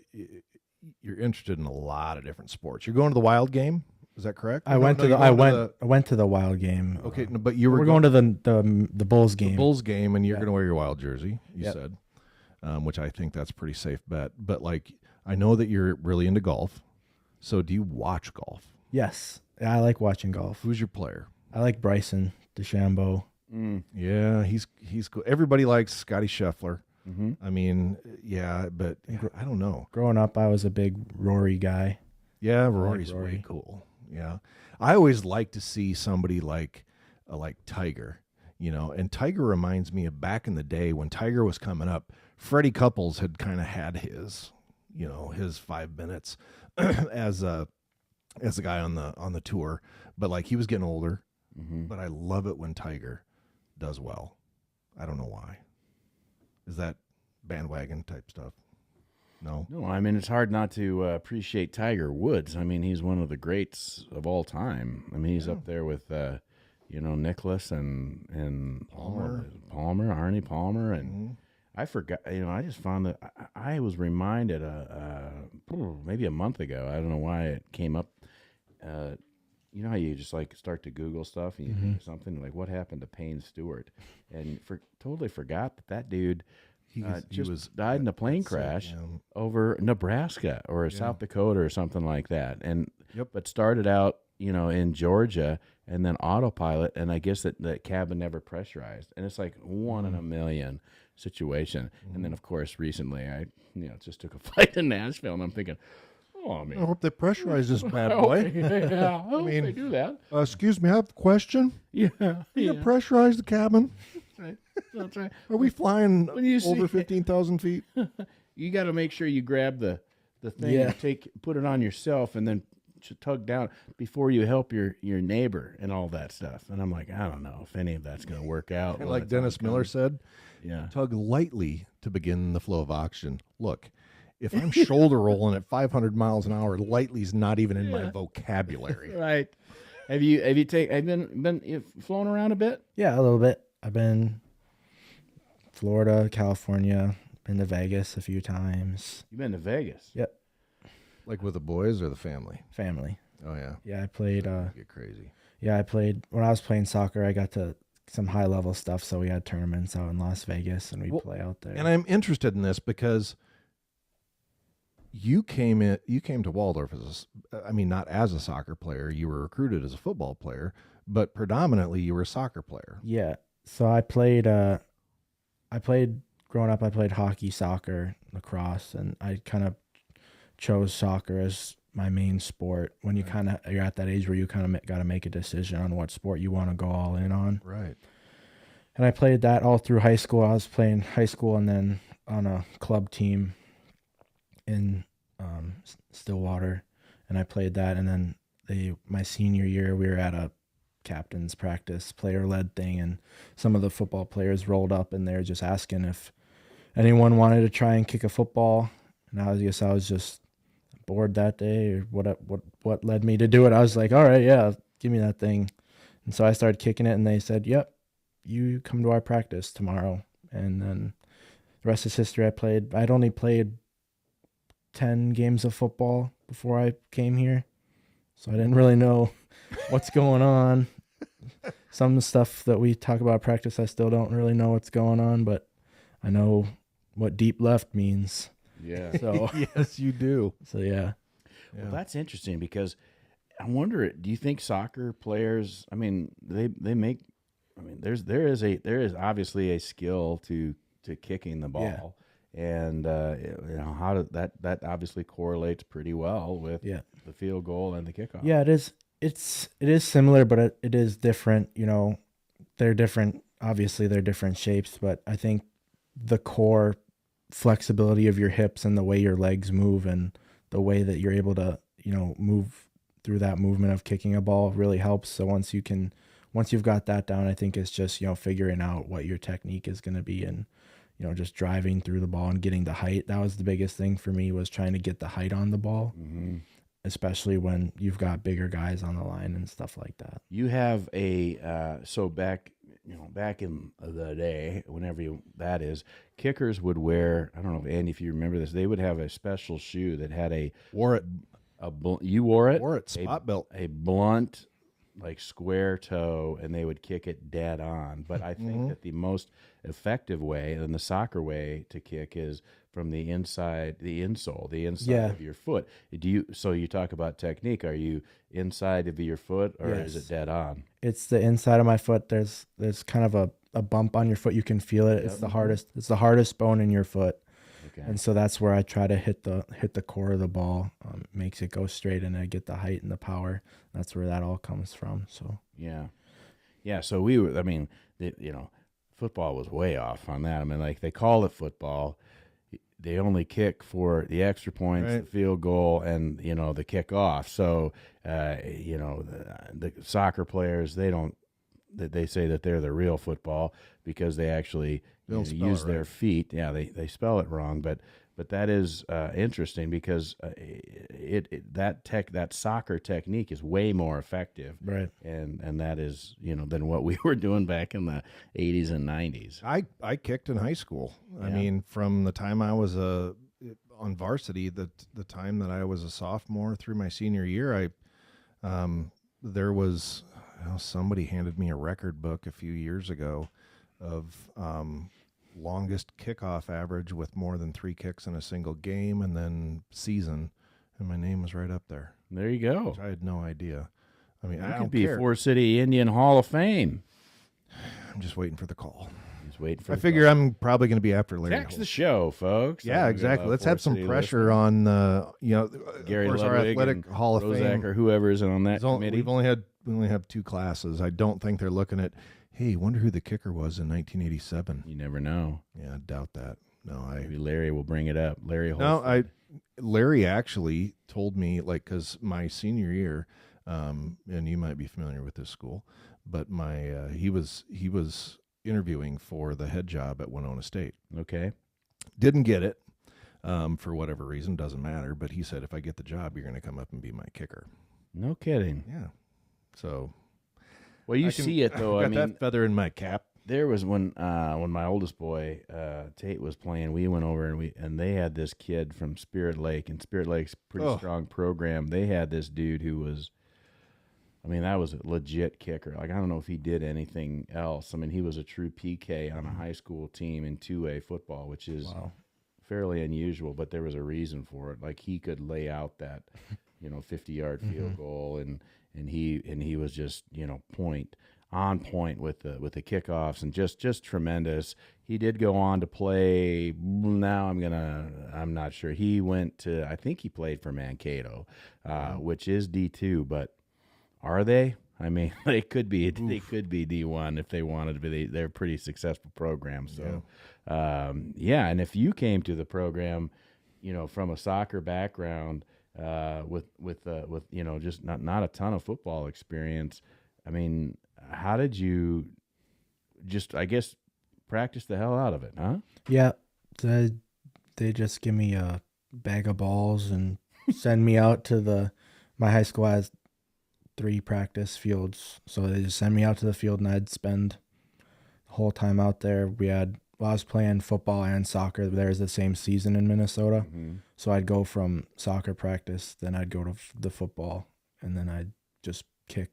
you're interested in a lot of different sports. You're going to the Wild game, is that correct? I went to the Wild game. Okay, no, but you were We're going to the Bulls game. The Bulls game, and you're Yeah. going to wear your Wild jersey. You Yep. said, which I think that's a pretty safe bet. But like, I know that you're really into golf. So do you watch golf? Yes, I like watching golf. Who's your player? I like Bryson DeChambeau. Yeah, he's cool. Everybody likes Scotty Scheffler. Mm-hmm. I mean, yeah, but I don't know. Growing up, I was a big Rory guy. Yeah, Rory's Rory. way cool. Yeah, I always like to see somebody like Tiger, and Tiger reminds me of back in the day when Tiger was coming up. Freddie Couples had kind of had his 5 minutes as a guy on the tour, but like he was getting older. Mm-hmm. But I love it when Tiger does well. I don't know why. Is that bandwagon type stuff? No. No, I mean, it's hard not to appreciate Tiger Woods. I mean, he's one of the greats of all time. I mean, he's up there with, Nicholas and Palmer, Arnie Palmer. And I forgot, I just found that I was reminded maybe a month ago. I don't know why it came up. You know how you just like start to Google stuff and you think of something like, what happened to Payne Stewart? And totally forgot that dude He was died in a plane crash over Nebraska or South Dakota or something like that. And but started out, in Georgia, and then autopilot, and I guess that cabin never pressurized. And it's like one in a million situation. And then of course recently I just took a flight to Nashville, and I'm thinking, oh, I mean, I hope they pressurize this bad boy. yeah, I mean, they do that. Excuse me, I have a question. Yeah, You pressurize the cabin? That's right. Are we flying When you over see- 15,000 feet? You got to make sure you grab the thing, Yeah. and put it on yourself, and then tug down before you help your neighbor and all that stuff. And I'm like, I don't know if any of that's going to work out. And like Dennis Miller said, Yeah. tug lightly to begin the flow of oxygen. Look, if I'm shoulder rolling at 500 miles an hour, lightly's not even in my vocabulary. Right. Have you been flown around a bit? Yeah, a little bit. I've been Florida, California, been to Vegas a few times. You've been to Vegas. Yep, Like with the boys or the family? family. Oh, yeah. Yeah, I played. Get crazy. Yeah, I played when I was playing soccer. I got to some high level stuff, so we had tournaments out in Las Vegas, and we Well, play out there. And I'm interested in this because you came to Waldorf not as a soccer player. You were recruited as a football player, but predominantly you were a soccer player. Yeah, so I played growing up. I played hockey, soccer, lacrosse, and I kind of chose soccer as my main sport. When you're at that age where you kind of got to make a decision on what sport you want to go all in on. Right. And I played that all through high school. I was playing high school and then on a club team in Stillwater, and I played that. And then my senior year, we were at a captain's practice, player-led thing, and some of the football players rolled up, and they were just asking if anyone wanted to try and kick a football. And I guess I was just bored that day, or what led me to do it. I was like, all right, yeah, give me that thing. And so I started kicking it, and they said, yep, you come to our practice tomorrow. And then the rest is history. I'd only played 10 games of football before I came here, so I didn't really know what's going on. Some stuff that we talk about at practice, I still don't really know what's going on, but I know what deep left means. Yeah. So Yes, you do. so yeah. Well, that's interesting because I wonder, do you think soccer players, I mean, they make, I mean, there is obviously a skill to to kicking the ball. And how did that obviously correlates pretty well with the field goal and the kickoff. Yeah, it is. It is similar, but it is different. They're different. Obviously, they're different shapes, but I think the core flexibility of your hips and the way your legs move and the way that you're able to, move through that movement of kicking a ball really helps. So once you've got that down, I think it's just, figuring out what your technique is going to be and, just driving through the ball and getting the height. That was the biggest thing for me, was trying to get the height on the ball, especially when you've got bigger guys on the line and stuff like that. You have so back in the day, that is, kickers would wear, I don't know, Andy, if you remember this, they would have a special shoe that had Wore it. You wore it? Wore it, spot belt. A blunt, like square toe, and they would kick it dead on. But I think that the most effective way, and the soccer way to kick, is from the inside, the insole, the inside of your foot. So you talk about technique. Are you inside of your foot, or is it dead on? It's the inside of my foot. There's kind of a bump on your foot. You can feel it. It's the hardest bone in your foot. Okay. And so that's where I try to hit the core of the ball, makes it go straight, and I get the height and the power. That's where that all comes from. So yeah. So we were. I mean, football was way off on that. I mean, like, they call it football. They only kick for the extra points, the field goal, and the kickoff. So the soccer players, they say that they're the real football because they actually use their feet. Yeah, they spell it wrong, but that is interesting because that soccer technique is way more effective, right? And that is than what we were doing back in the 80s and 90s. I kicked in high school. Yeah. I mean, from the time I was on varsity, the time that I was a sophomore through my senior year, there was somebody handed me a record book a few years ago of longest kickoff average with more than 3 kicks in a single game and then season, and my name was right up there. There you go. I had no idea. I mean, I could don't be care. Forest City Indian Hall of Fame. I'm just waiting for the call. I figure I'm probably going to be after Larry. Text the show, folks. Yeah, exactly. Let's have some pressure on Gary our athletic Hall of Fame or whoever is on that committee. We only have 2 classes. I don't think they're looking at, hey, wonder who the kicker was in 1987. You never know. Yeah, I doubt that. No, maybe Larry will bring it up. Larry actually told me, because my senior year, and you might be familiar with this school, but he was interviewing for the head job at Winona State. Okay. Didn't get it for whatever reason, doesn't matter, but he said, if I get the job, you're going to come up and be my kicker. No kidding. Yeah. So, well, you see it though. Got that feather in my cap. There was when my oldest boy Tate was playing, we went over and they had this kid from Spirit Lake, and Spirit Lake's a pretty strong program. They had this dude who was, that was a legit kicker. Like, I don't know if he did anything else. He was a true PK on a high school team in 2A football, which is fairly unusual, but there was a reason for it. Like, he could lay out that 50-yard field goal, and he was just on point with the kickoffs, and just tremendous. He did go on to play. Now I'm not sure. He went to, I think he played for Mankato, which is D2, but are they? They could be. They could be D1 if they wanted to be. They're a pretty successful program. So, and if you came to the program, from a soccer background, with just not a ton of football experience, how did you just, I guess, practice the hell out of it, huh? Yeah, they just give me a bag of balls and send me out to my high school has 3 practice fields, so they just send me out to the field, and I'd spend the whole time out there. I was playing football and soccer. There's the same season in Minnesota, so I'd go from soccer practice, then I'd go to the football, and then I'd just kick,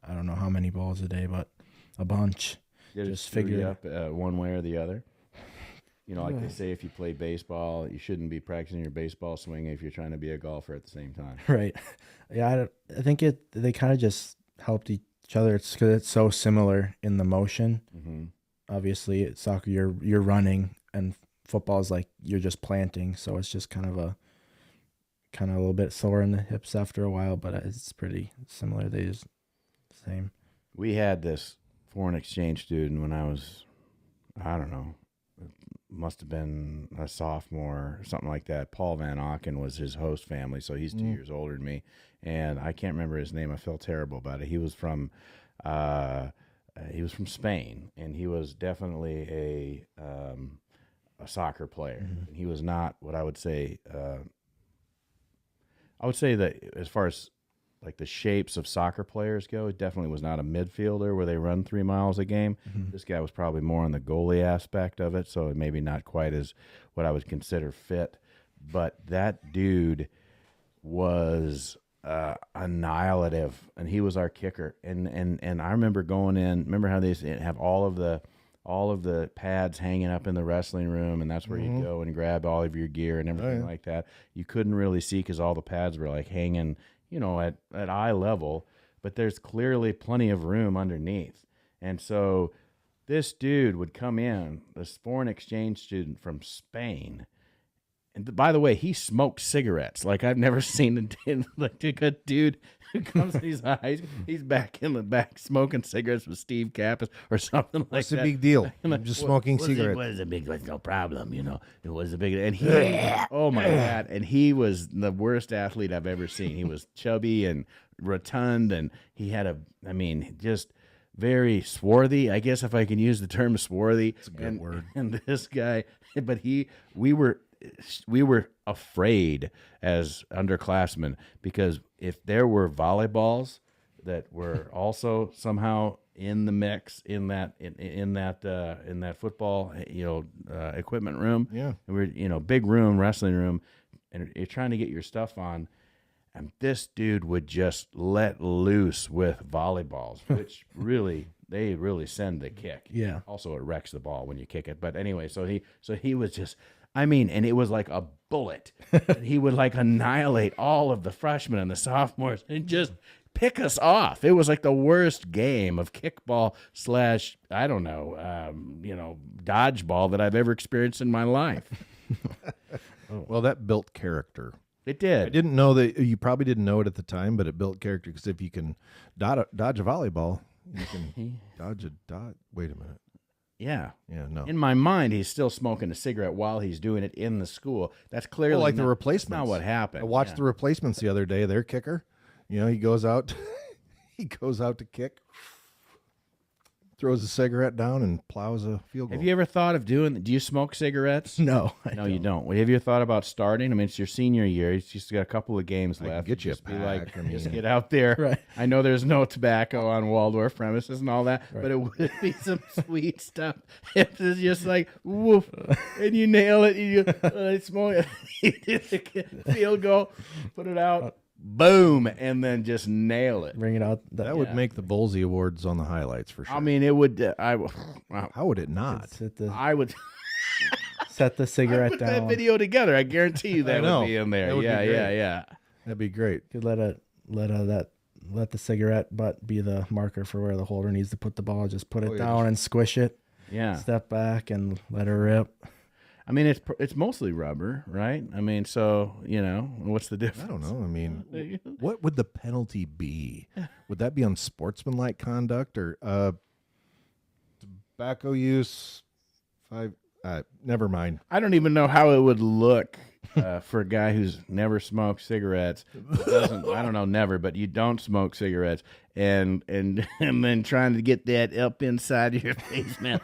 I don't know how many balls a day, but a bunch. Just figure up one way or the other. Like they say, if you play baseball, you shouldn't be practicing your baseball swing if you're trying to be a golfer at the same time. Right. Yeah, I think they kind of just helped each other. It's because it's so similar in the motion. obviously it's soccer, you're running, and football is like you're just planting. So it's just kind of a little bit sore in the hips after a while, but it's pretty similar. They just same. We had this foreign exchange student when I was, I don't know, must have been a sophomore or something like that. Paul Van Auken was his host family, so he's 2 years older than me, and I can't remember his name. I felt terrible about it. He was from Spain, and he was definitely a soccer player. Mm-hmm. He was not what I would say. I would say that as far as like the shapes of soccer players go, it definitely was not a midfielder where they run 3 miles a game. Mm-hmm. This guy was probably more on the goalie aspect of it, so maybe not quite as what I would consider fit. But that dude was annihilative, and he was our kicker. And I remember going in. Remember how they have all of the pads hanging up in the wrestling room, and that's where you go and grab all of your gear and everything like that. You couldn't really see because all the pads were like hanging, at eye level, but there's clearly plenty of room underneath. And so this dude would come in, this foreign exchange student from Spain. And by the way, he smoked cigarettes. Like I've never seen a dude who comes and he's back in the back smoking cigarettes with Steve Kappas or something like that. What's the big deal? I'm just smoking cigarettes. It was no problem, It was a big, and he, oh my God, and he was the worst athlete I've ever seen. He was chubby and rotund, and he had just very swarthy, I guess if I can use the term swarthy. It's a good word. And this guy, but we were afraid as underclassmen because if there were volleyballs that were also somehow in the mix in that football equipment room, and we're big room, wrestling room, and you're trying to get your stuff on, and this dude would just let loose with volleyballs, which they really send the kick. Yeah. Also, it wrecks the ball when you kick it. But anyway, so he was just. And it was like a bullet. He would like annihilate all of the freshmen and the sophomores and just pick us off. It was like the worst game of kickball / I don't know, dodgeball that I've ever experienced in my life. Well, that built character. It did. I didn't know that. You probably didn't know it at the time, but it built character because if you can dodge a volleyball, you can dodge a dot. Wait a minute. Yeah. Yeah, no. In my mind, he's still smoking a cigarette while he's doing it in the school. That's clearly like the not, replacements. not what happened. I watched the replacements the other day. Their kicker, he goes out, to kick, throws a cigarette down, and plows a field goal. Have you ever thought of do you smoke cigarettes? No, you don't. Well, have you thought about starting? I mean, it's your senior year. It's just got a couple of games left. Get you just a pack. Just get out there. Right. I know there's no tobacco on Waldorf premises and all that, but it would be some sweet stuff. If it's just like woof, and you nail it, you smoke it, you did the field goal, put it out. Boom, and then just nail it. Bring it out. That would make the Bullseye Awards on the highlights for sure. I mean, it would. How would it not? I would set the cigarette put down. that video together. I guarantee you that would be in there. That would be Yeah, great. yeah. That'd be great. Could let the cigarette butt be the marker for where the holder needs to put the ball. Just put it down and squish it. Yeah. Step back and let her rip. I mean, it's mostly rubber, right? I mean, so, what's the difference? I don't know. I mean, what would the penalty be? Would that be on sportsmanlike conduct or tobacco use? Never mind. I don't even know how it would look for a guy who's never smoked cigarettes. I don't know, never, but you don't smoke cigarettes, and then trying to get that up inside of your face, man,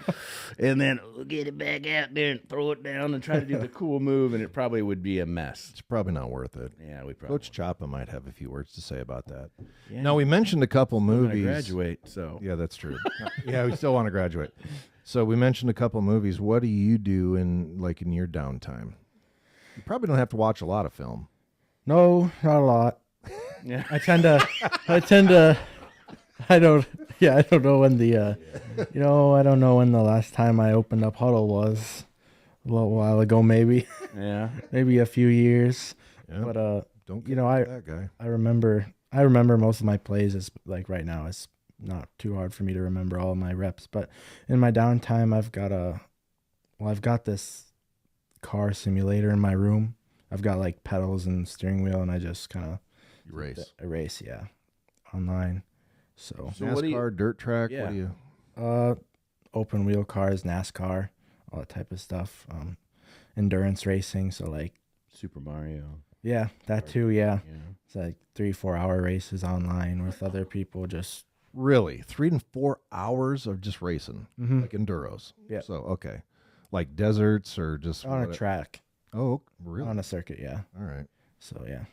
and then get it back out there and throw it down and try to do the cool move, and it probably would be a mess. It's probably not worth it. Yeah, we probably. Coach Chapa might have a few words to say about that. Yeah. Now, we mentioned a couple movies. Graduate, so yeah, that's true. Yeah, we still want to graduate. So we mentioned a couple movies. What do you do in your downtime? You probably don't have to watch a lot of film. No, not a lot. Yeah. I don't know when the, I don't know when the last time I opened up Huddle was. A little while ago, maybe. Yeah. Maybe a few years. Yeah. But don't get that guy. I remember most of my plays is like right now is not too hard for me to remember all of my reps. But in my downtime, I've got this car simulator in my room. I've got like pedals and steering wheel, and I just kind of race, yeah, online. So NASCAR, dirt track. Yeah. What do you? Open wheel cars, NASCAR, all that type of stuff. Endurance racing, so like Super Mario. yeah, that too. Yeah, Yeah. it's like 3-4 hour races online with other people. Just Really, 3 to 4 hours of just racing, like enduros. Yeah. So okay, like deserts or just on a what- track, Oh, really? on a circuit. Yeah. All right. So yeah.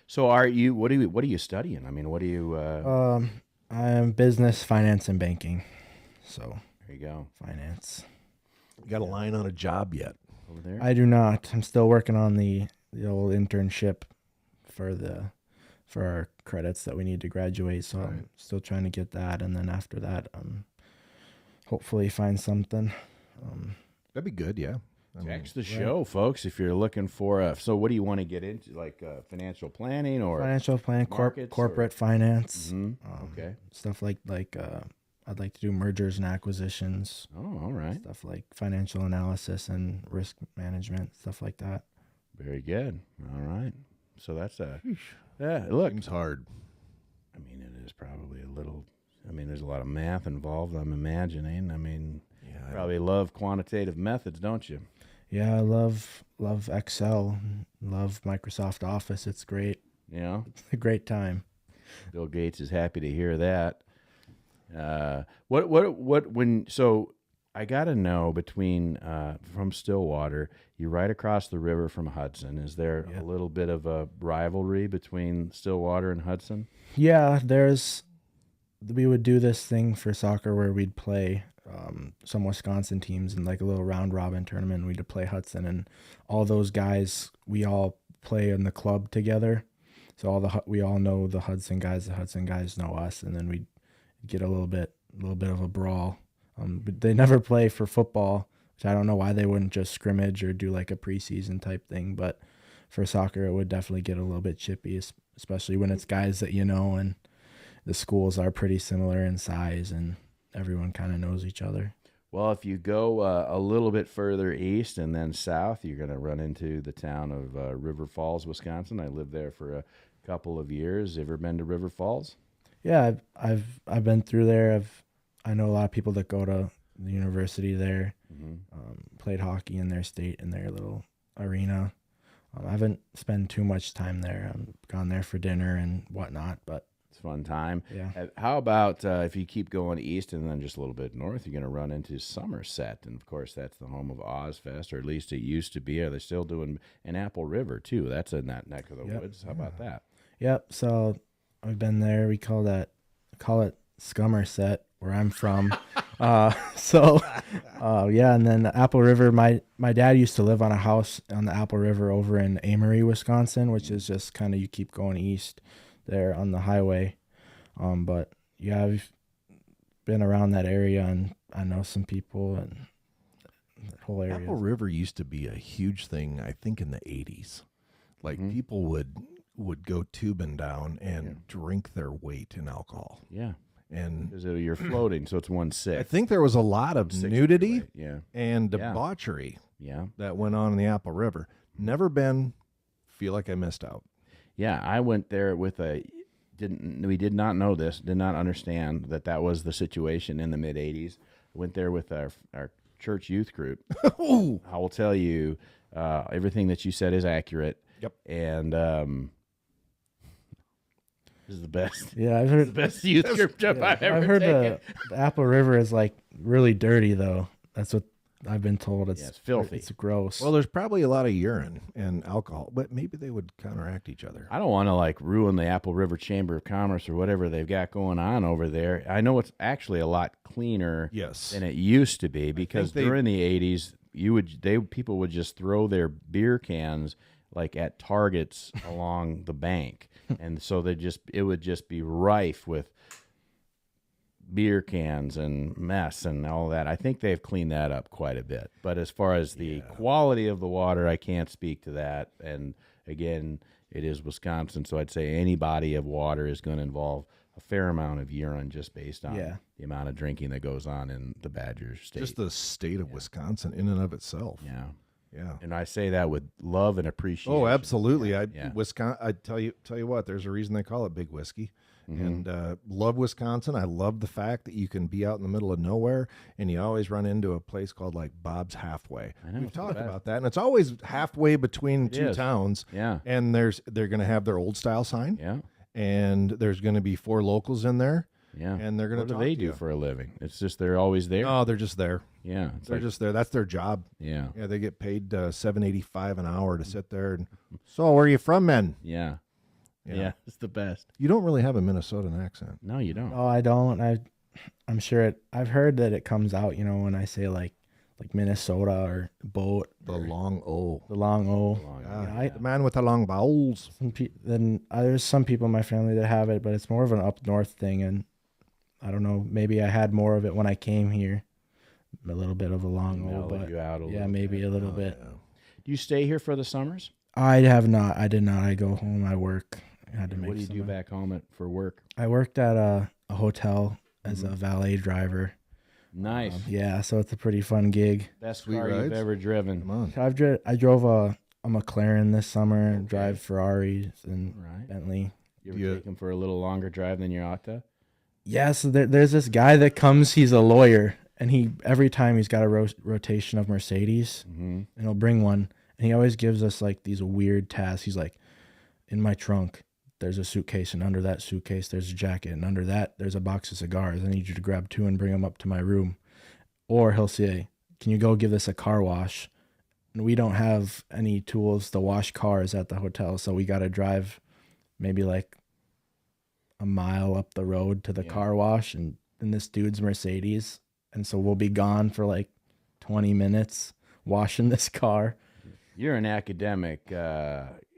So what are you studying? I mean, what do you I'm business, finance, and banking. So there you go. finance. You got a line on a job yet? Over there? I do not. I'm still working on the old internship for our credits that we need to graduate. So I'm still trying to get that, and then after that, hopefully find something. That'd be good, yeah. I mean, Text the show, folks, if you're looking for so what do you want to get into, like financial planning or Financial plan, markets corporate finance, Mhm. Okay. stuff like I'd like to do mergers and acquisitions, Oh, all right. stuff like financial analysis and risk management, stuff like that. Very good. All right. So that's yeah, look. seems hard. I mean, it is probably a little. I mean, there's a lot of math involved. I'm imagining. I mean, Yeah. you probably love quantitative methods, don't you? Yeah, I love Excel, love Microsoft Office. It's great. You know, It's a great time. Bill Gates is happy to hear that. So I got to know between from Stillwater, you're right across the river from Hudson. Is there a little bit of a rivalry between Stillwater and Hudson? Yeah, we would do this thing for soccer where we'd play some Wisconsin teams in like a little round robin tournament. We'd play Hudson, and all those guys, we all play in the club together. So we all know the Hudson guys know us, and then we'd get a little bit of a brawl. But they never play for football, which I don't know why they wouldn't just scrimmage or do like a preseason type thing. But for soccer, it would definitely get a little bit chippy, especially when it's guys that you know, and the schools are pretty similar in size, and everyone kind of knows each other. Well, if you go a little bit further east and then south, you're going to run into the town of River Falls, Wisconsin. I lived there for a couple of years. Ever been to River Falls? Yeah, I've been through there. I know a lot of people that go to the university there. Played hockey in their state, in their little arena. I haven't spent too much time there. I've gone there for dinner and whatnot, but It's a fun time. Yeah. How about if you keep going east and then just a little bit north, you're going to run into Somerset. And, of course, that's the home of Ozfest, or at least it used to be. They're still doing an Apple River, too. That's in that neck of the woods. How about that? Yep. So I've been there. We call it Scummerset, where I'm from. Yeah. And then the Apple River, my dad used to live on a house on the Apple River over in Amory, Wisconsin, which is just kind of, you keep going east there on the highway. But yeah, I've been around that area, and I know some people and that whole area. Apple River used to be a huge thing, I think, in the 80s. Like people would go tubing down and drink their weight in alcohol. Yeah. And Because you're floating, so it's 1/6. I think there was a lot of nudity Yeah. and debauchery Yeah. that went on in the Apple River. Never been. Feel like I missed out. Yeah, I went there with we did not know this, did not understand that was the situation in the mid 80s. I went there with our church youth group. I will tell you, everything that you said is accurate. Yep. And this is the best. Yeah, I've heard The best youth group trip I've ever I've heard taken. the Apple River is like really dirty though. That's what I've been told. It's filthy. It's gross. Well, there's probably a lot of urine and alcohol, but maybe they would counteract each other. I don't want to ruin the Apple River Chamber of Commerce or whatever they've got going on over there. I know it's actually a lot cleaner Yes. than it used to be, because they- during the 80s, people would just throw their beer cans at Targets along the bank, and so it would just be rife with beer cans and mess and all that. I think they've cleaned that up quite a bit. But as far as the quality of the water, I can't speak to that. And again, it is Wisconsin. So I'd say any body of water is going to involve a fair amount of urine just based on the amount of drinking that goes on in the Badger state. Just the state of Wisconsin in and of itself. Yeah. Yeah. And I say that with love and appreciation. Oh, absolutely. Yeah. Wisconsin. I tell you what. There's a reason they call it Big Whiskey, Mm-hmm. and love Wisconsin. I love the fact that you can be out in the middle of nowhere, and you always run into a place called like Bob's Halfway. I know, We've it's talked the best. about that, and it's always halfway between two is. towns. Yeah. And they're going to have their old style sign, Yeah. and there's going to be 4 locals in there, Yeah. and they're going What to do talk they to do you. for a living? It's just they're always there. Oh, they're just there. Yeah. It's They're like, just there. That's their job. yeah. Yeah, they get paid $7.85 an hour to sit there. And so, where are you from, men? Yeah. Yeah. Yeah. It's the best. You don't really have a Minnesotan accent. No, you don't. Oh, I don't. I'm sure I've heard that it comes out, when I say like Minnesota or boat, The long O. the long O. Yeah, the man with the long vowels. Then there's some people in my family that have it, but it's more of an up north thing, and I don't know. Maybe I had more of it when I came here, a little bit of a long O, Mellowed but you out a yeah, little maybe a little bit. Do you stay here for the summers? I have not. I did not. I go home. I work. I had to make. What do you do back home for work? I worked at a hotel as a valet driver. Nice. Yeah, so it's a pretty fun gig. Best Sweet car you've rides? ever driven. Come on. I drove a McLaren this summer, and drive Ferraris and Right. Bentley. You ever Yeah. take them for a little longer drive than you ought to? Yeah, so there's this guy that comes. He's a lawyer, and every time he's got a rotation of Mercedes, Mm-hmm. and he'll bring one, and he always gives us like these weird tasks. He's like, in my trunk, there's a suitcase, and under that suitcase, there's a jacket, and under that, there's a box of cigars. I need you to grab 2 and bring them up to my room. Or he'll say, can you go give this a car wash? And we don't have any tools to wash cars at the hotel, so we got to drive maybe like a mile up the road to the car wash, and in this dude's Mercedes. And so we'll be gone for like 20 minutes washing this car. You're an academic,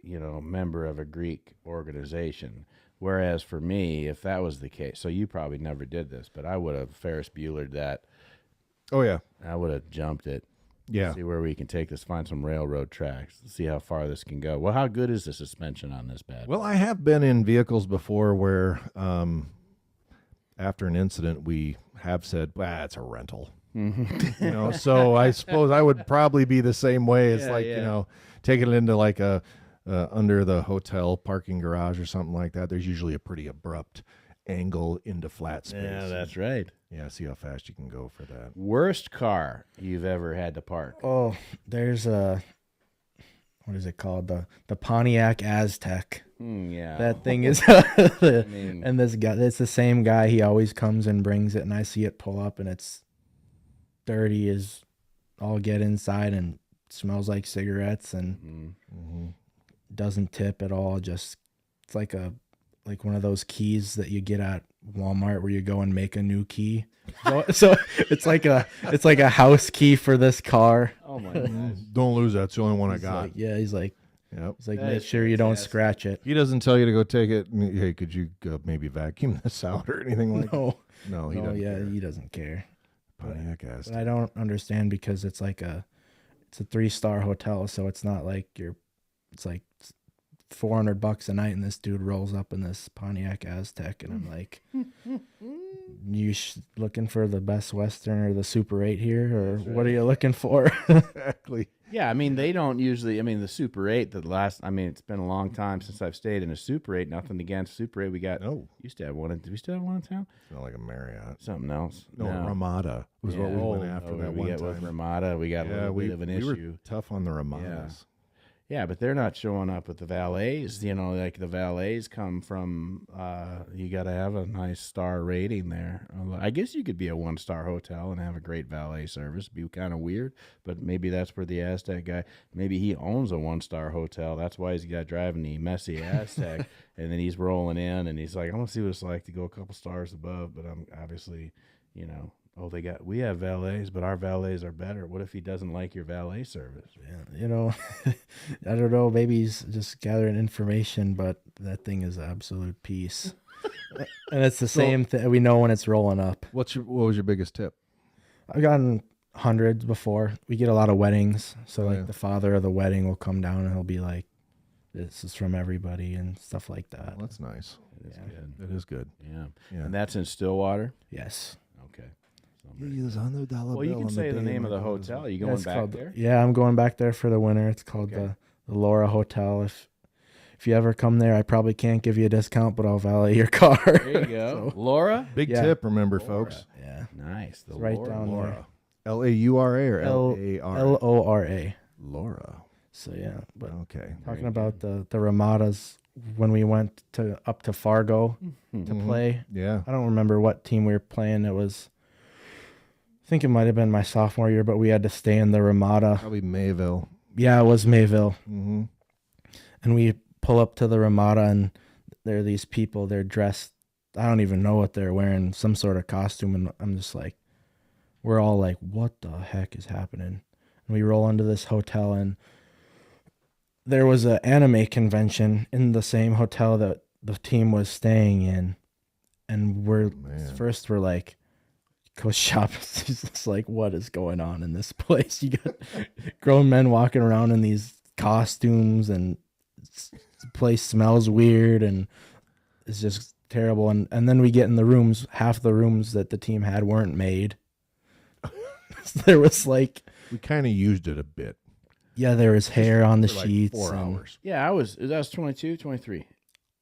member of a Greek organization. Whereas for me, if that was the case, so you probably never did this, but I would have Ferris Buellered that. Oh, yeah. I would have jumped it. Yeah. See where we can take this, find some railroad tracks, see how far this can go. Well, how good is the suspension on this bad? Well, I have been in vehicles before where after an incident, we have said, it's a rental. So I suppose I would probably be the same way. It's taking it into like a under the hotel parking garage or something like that. There's usually a pretty abrupt angle into flat space. Yeah, that's right. Yeah, see how fast you can go for that. Worst car you've ever had to park? Oh, there's what is it called? The Pontiac Aztec. Yeah. That thing is, mean- and this guy, it's the same guy. He always comes and brings it, and I see it pull up, and it's dirty as all get inside, and smells like cigarettes, and doesn't tip at all. Just it's like one of those keys that you get at Walmart where you go and make a new key. So it's like a house key for this car. Oh my gosh. Don't lose that. It's the only one I He's got. like, yeah, he's like, Yep. That make is sure you don't fantastic. scratch it. He doesn't tell you to go take it. Hey, could you maybe vacuum this out or anything like that? No, No, he doesn't. yeah, care. he doesn't care. Pontiac But Aztec. I don't understand because it's a 3-star hotel, so it's not like it's like $400 a night, and this dude rolls up in this Pontiac Aztec, and I'm like, you looking for the Best Western or the Super 8 here, or what are you looking for? Exactly. Yeah, I mean, they don't usually. I mean, the Super 8, it's been a long time since I've stayed in a Super 8. Nothing against Super 8. We got, No, used to have one. Do we still have one in town? it's not like a Marriott. Something else. No, Ramada was what we went after that we one got with time. Ramada. We got a little bit of an we issue. were tough on the Ramadas. Yeah, but they're not showing up with the valets. Like the valets come from, you got to have a nice star rating there. I guess you could be a 1-star hotel and have a great valet service. Be kind of weird, but maybe that's where the Aztec guy, maybe he owns a 1-star hotel. That's why he's got driving the messy Aztec. And then he's rolling in and he's like, I want to see what it's like to go a couple stars above. But I'm obviously, we have valets, but our valets are better. What if he doesn't like your valet service? Yeah, I don't know. Maybe he's just gathering information, but that thing is absolute peace. And it's the same thing. We know when it's rolling up. What was your biggest tip? I've gotten hundreds before. We get a lot of weddings, so Yeah. the father of the wedding will come down and he'll be like, this is from everybody and stuff like that. Well, that's nice. It is Yeah. good. It is good. Yeah. Yeah. And that's in Stillwater? Yes. Okay. So Use $100 well, you can say the name of the hotel. You Yeah, going it's back called, there? yeah, I'm going back there for the winter. It's called Okay. the Laura Hotel. If you ever come there, I probably can't give you a discount, but I'll valet your car. There you go. Laura? Big Yeah. tip, remember, Laura. folks. Yeah. Nice. The It's right Laura. down there. Laura. Laura or L-A-R? Lora. Laura. So yeah, but Okay. talking about the Ramadas when we went up to Fargo to play. Yeah. I don't remember what team we were playing. It was, I think it might have been my sophomore year, but we had to stay in the Ramada. Probably Mayville. Yeah, it was Mayville. Mm-hmm. And we pull up to the Ramada, and there are these people. They're dressed. I don't even know what they're wearing. Some sort of costume, and I'm just like, we're all like, what the heck is happening? And we roll into this hotel, and there was an anime convention in the same hotel that the team was staying in, and we're like, Coach Shop is just like, what is going on in this place? You got grown men walking around in these costumes, and the place smells weird, and it's just terrible. And then we get in the rooms. Half the rooms that the team had weren't made. There was like, We kind of used it a bit. yeah, there was hair on the for like sheets. 4 and hours. Yeah, that was 22, 23.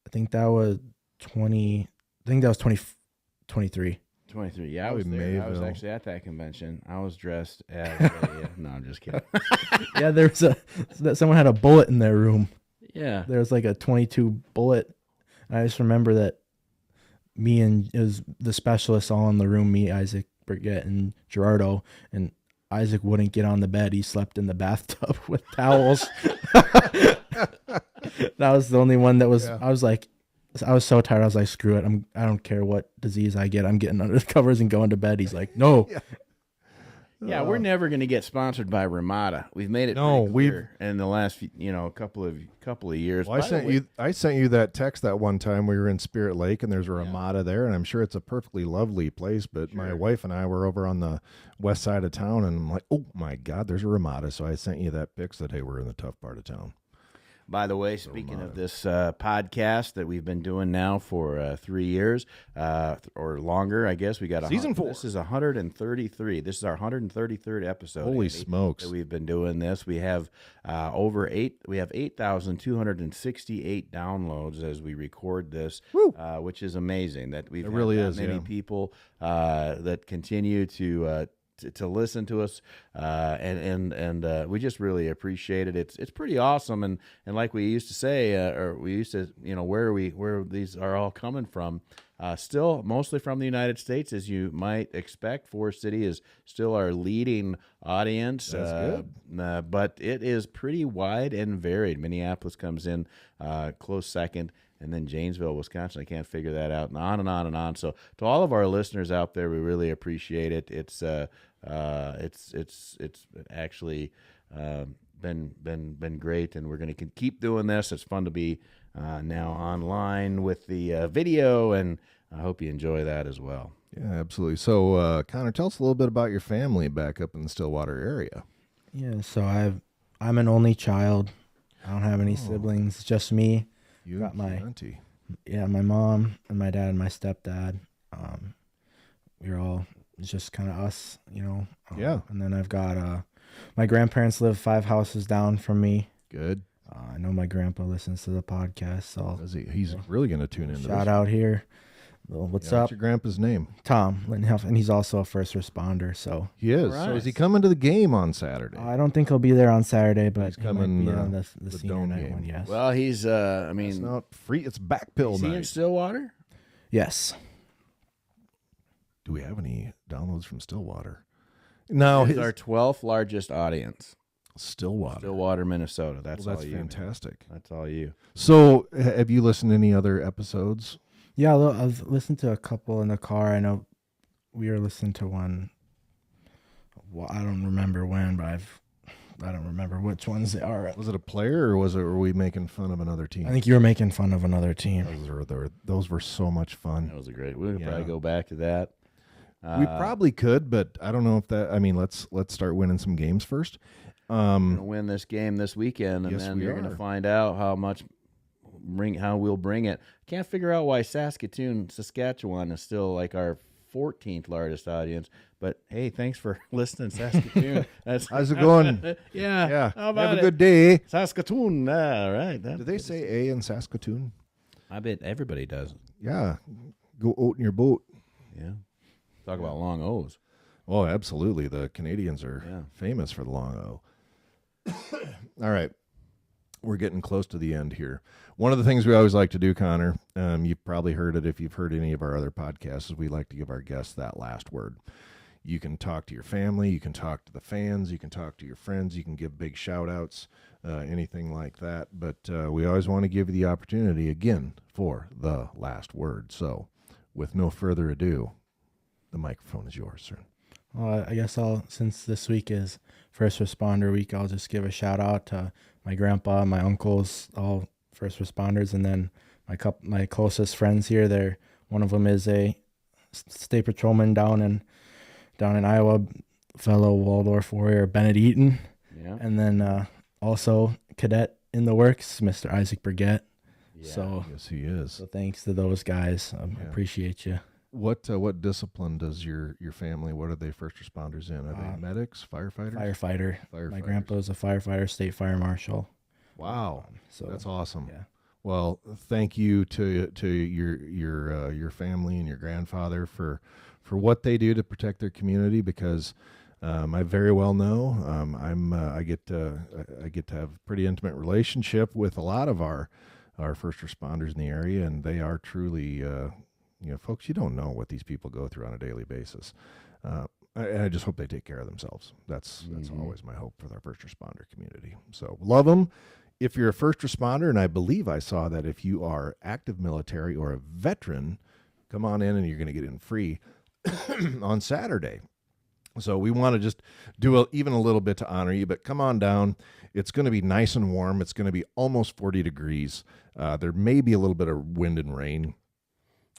I think that was 20. I think that was 23. 23. Yeah, I was Probably there. I was Mayville. actually at that convention. I was dressed as no, I'm just kidding. Yeah, there was someone had a bullet in their room. Yeah. There was like a 22 bullet. And I just remember that it was the specialists all in the room, me, Isaac, Brigitte, and Gerardo, and Isaac wouldn't get on the bed. He slept in the bathtub with towels. That was the only one that was, Yeah. I was so tired. I was like, screw it. I don't care what disease I get. I'm getting under the covers and going to bed. He's like, no. Yeah, we're never going to get sponsored by Ramada. We've made it No, pretty clear in the last couple of years. Well, By the way- I sent you that text that one time we were in Spirit Lake, and there's a Ramada there, and I'm sure it's a perfectly lovely place. But my wife and I were over on the west side of town, and I'm like, oh my God, there's a Ramada. So I sent you that pic that hey, we're in the tough part of town. By the way, speaking of this podcast that we've been doing now for 3 years or longer, I guess we got Season 4. This is 133. This is our 133rd episode. Holy Andy, smokes! that we've been doing this. We have We have 8,268 downloads as we record this, which is amazing. That we've It really had that is, many yeah. people that continue to listen to us, and we just really appreciate it. It's pretty awesome, and like we used to say, or we used to, where these are all coming from. Still mostly from the United States, as you might expect. Forest City is still our leading audience. That's good. But it is pretty wide and varied. Minneapolis comes in close second, and then Janesville, Wisconsin. I can't figure that out, and on and on and on. So to all of our listeners out there, we really appreciate it. It's actually been great, and we're going to keep doing this. It's fun to be now online with the video, and I hope you enjoy that as well. Yeah, absolutely. So, Connor, tell us a little bit about your family back up in the Stillwater area. Yeah, so I'm an only child. I don't have any siblings. It's just me. You Got my- auntie. Yeah, my mom and my dad and my stepdad. It's just kind of us, Yeah. And then I've got my grandparents live 5 houses down from me. Good. I know my grandpa listens to the podcast, so He's really going to tune into shout this. out here. Well, what's Yeah, up? What's your grandpa's name? Tom Lindenhoff, and he's also a first responder. So He is. All So right. is he coming to the game on Saturday? I don't think he'll be there on Saturday, but He's he coming, might be on the the senior Dome night game. one. Yes. Well, he's It's not free. It's backpill is he in night. Stillwater? Yes. Do we have any downloads from Stillwater? No, He's our 12th largest audience. Stillwater. Stillwater, Minnesota. Well, That's that's all you. man. fantastic. That's all you. So, have you listened to any other episodes? Yeah, I've listened to a couple in the car. I know we were listening to one. Well, I don't remember when, but I don't remember which ones they are. Was it a player, or were we making fun of another team? I think you were making fun of another team. Those were so much fun. That was a great. We could Yeah. probably go back to that. We probably could, but I don't know if that. I mean, let's start winning some games first. going to win this game this weekend, and Yes, then we you're going are. to find out how we'll bring it. Can't figure out why Saskatchewan is still like our 14th largest audience. But hey, thanks for listening, Saskatoon. How's it going? Yeah. Yeah. How about Have a it? good day. Saskatoon. All right. Did they say A in Saskatoon? I bet everybody does. Yeah. Go out in your boat. Yeah. Talk about long O's. Oh, absolutely. The Canadians are famous for the long O. All right. We're getting close to the end here. One of the things we always like to do, Connor, you've probably heard it if you've heard any of our other podcasts, is we like to give our guests that last word. You can talk to your family, you can talk to the fans, you can talk to your friends, you can give big shout-outs, anything like that. But we always want to give you the opportunity, again, for the last word. So with no further ado, the microphone is yours, sir. Well, I guess since this week is First Responder Week, I'll just give a shout out to my grandpa, my uncles, all first responders, and then my closest friends here. One of them is a state patrolman down in Iowa, fellow Waldorf warrior Bennett Eaton, and then also cadet in the works, Mr. Isaac Burgett. Yeah. So Yes, he is. So thanks to those guys. I appreciate you. What discipline does your family? What are they first responders in? Are they medics, firefighters? Firefighter. My grandpa's a firefighter, state fire marshal. Wow, So that's awesome. Yeah. Well, thank you to your family and your grandfather for what they do to protect their community, because I very well know I get to have a pretty intimate relationship with a lot of our first responders in the area, and they are truly folks, you don't know what these people go through on a daily basis. I just hope they take care of themselves. That's always my hope for our first responder community. So love them. If you're a first responder, and I believe I saw that if you are active military or a veteran, come on in and you're going to get in free on Saturday. So we want to just do even a little bit to honor you, but come on down. It's going to be nice and warm. It's going to be almost 40 degrees. There may be a little bit of wind and rain.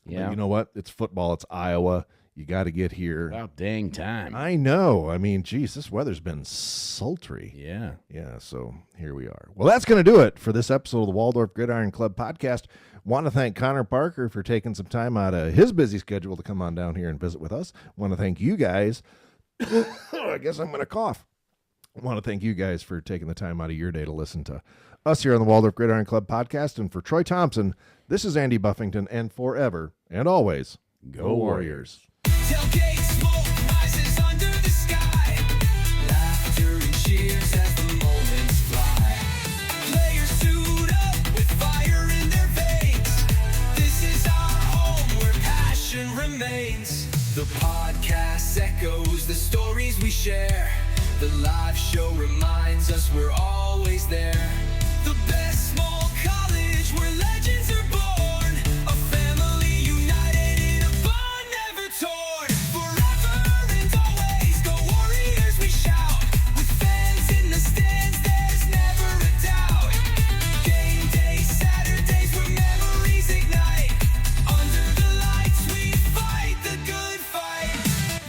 Yeah. But you know what? It's football. It's Iowa. You got to get here. About dang time. I know. I mean, geez, this weather's been sultry. Yeah. Yeah, so here we are. Well, that's going to do it for this episode of the Waldorf Gridiron Club podcast. Want to thank Connor Parker for taking some time out of his busy schedule to come on down here and visit with us. Want to thank you guys. I guess I'm going to cough. Want to thank you guys for taking the time out of your day to listen to us here on the Waldorf Gridiron Club podcast. And for Troy Thompson, this is Andy Buffington, and forever and always, go Warriors. Tailgate smoke rises under the sky. Laughter and cheers as the moments fly. Players suit up with fire in their veins. This is our home where passion remains. The podcast echoes the stories we share. The live show reminds us we're always there. The best small college where legends are born. A family united in a bond never torn. Forever and always, go Warriors, we shout. With fans in the stands, there's never a doubt. Game day Saturdays where memories ignite. Under the lights we fight the good fight.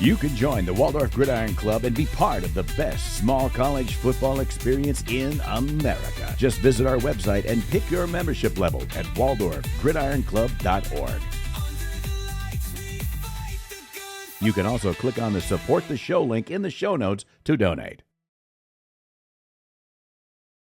You can join the Waldorf Gridiron Club and be part of the best small college football experience in America. Just visit our website and pick your membership level at waldorfgridironclub.org. You can also click on the Support the Show link in the show notes to donate.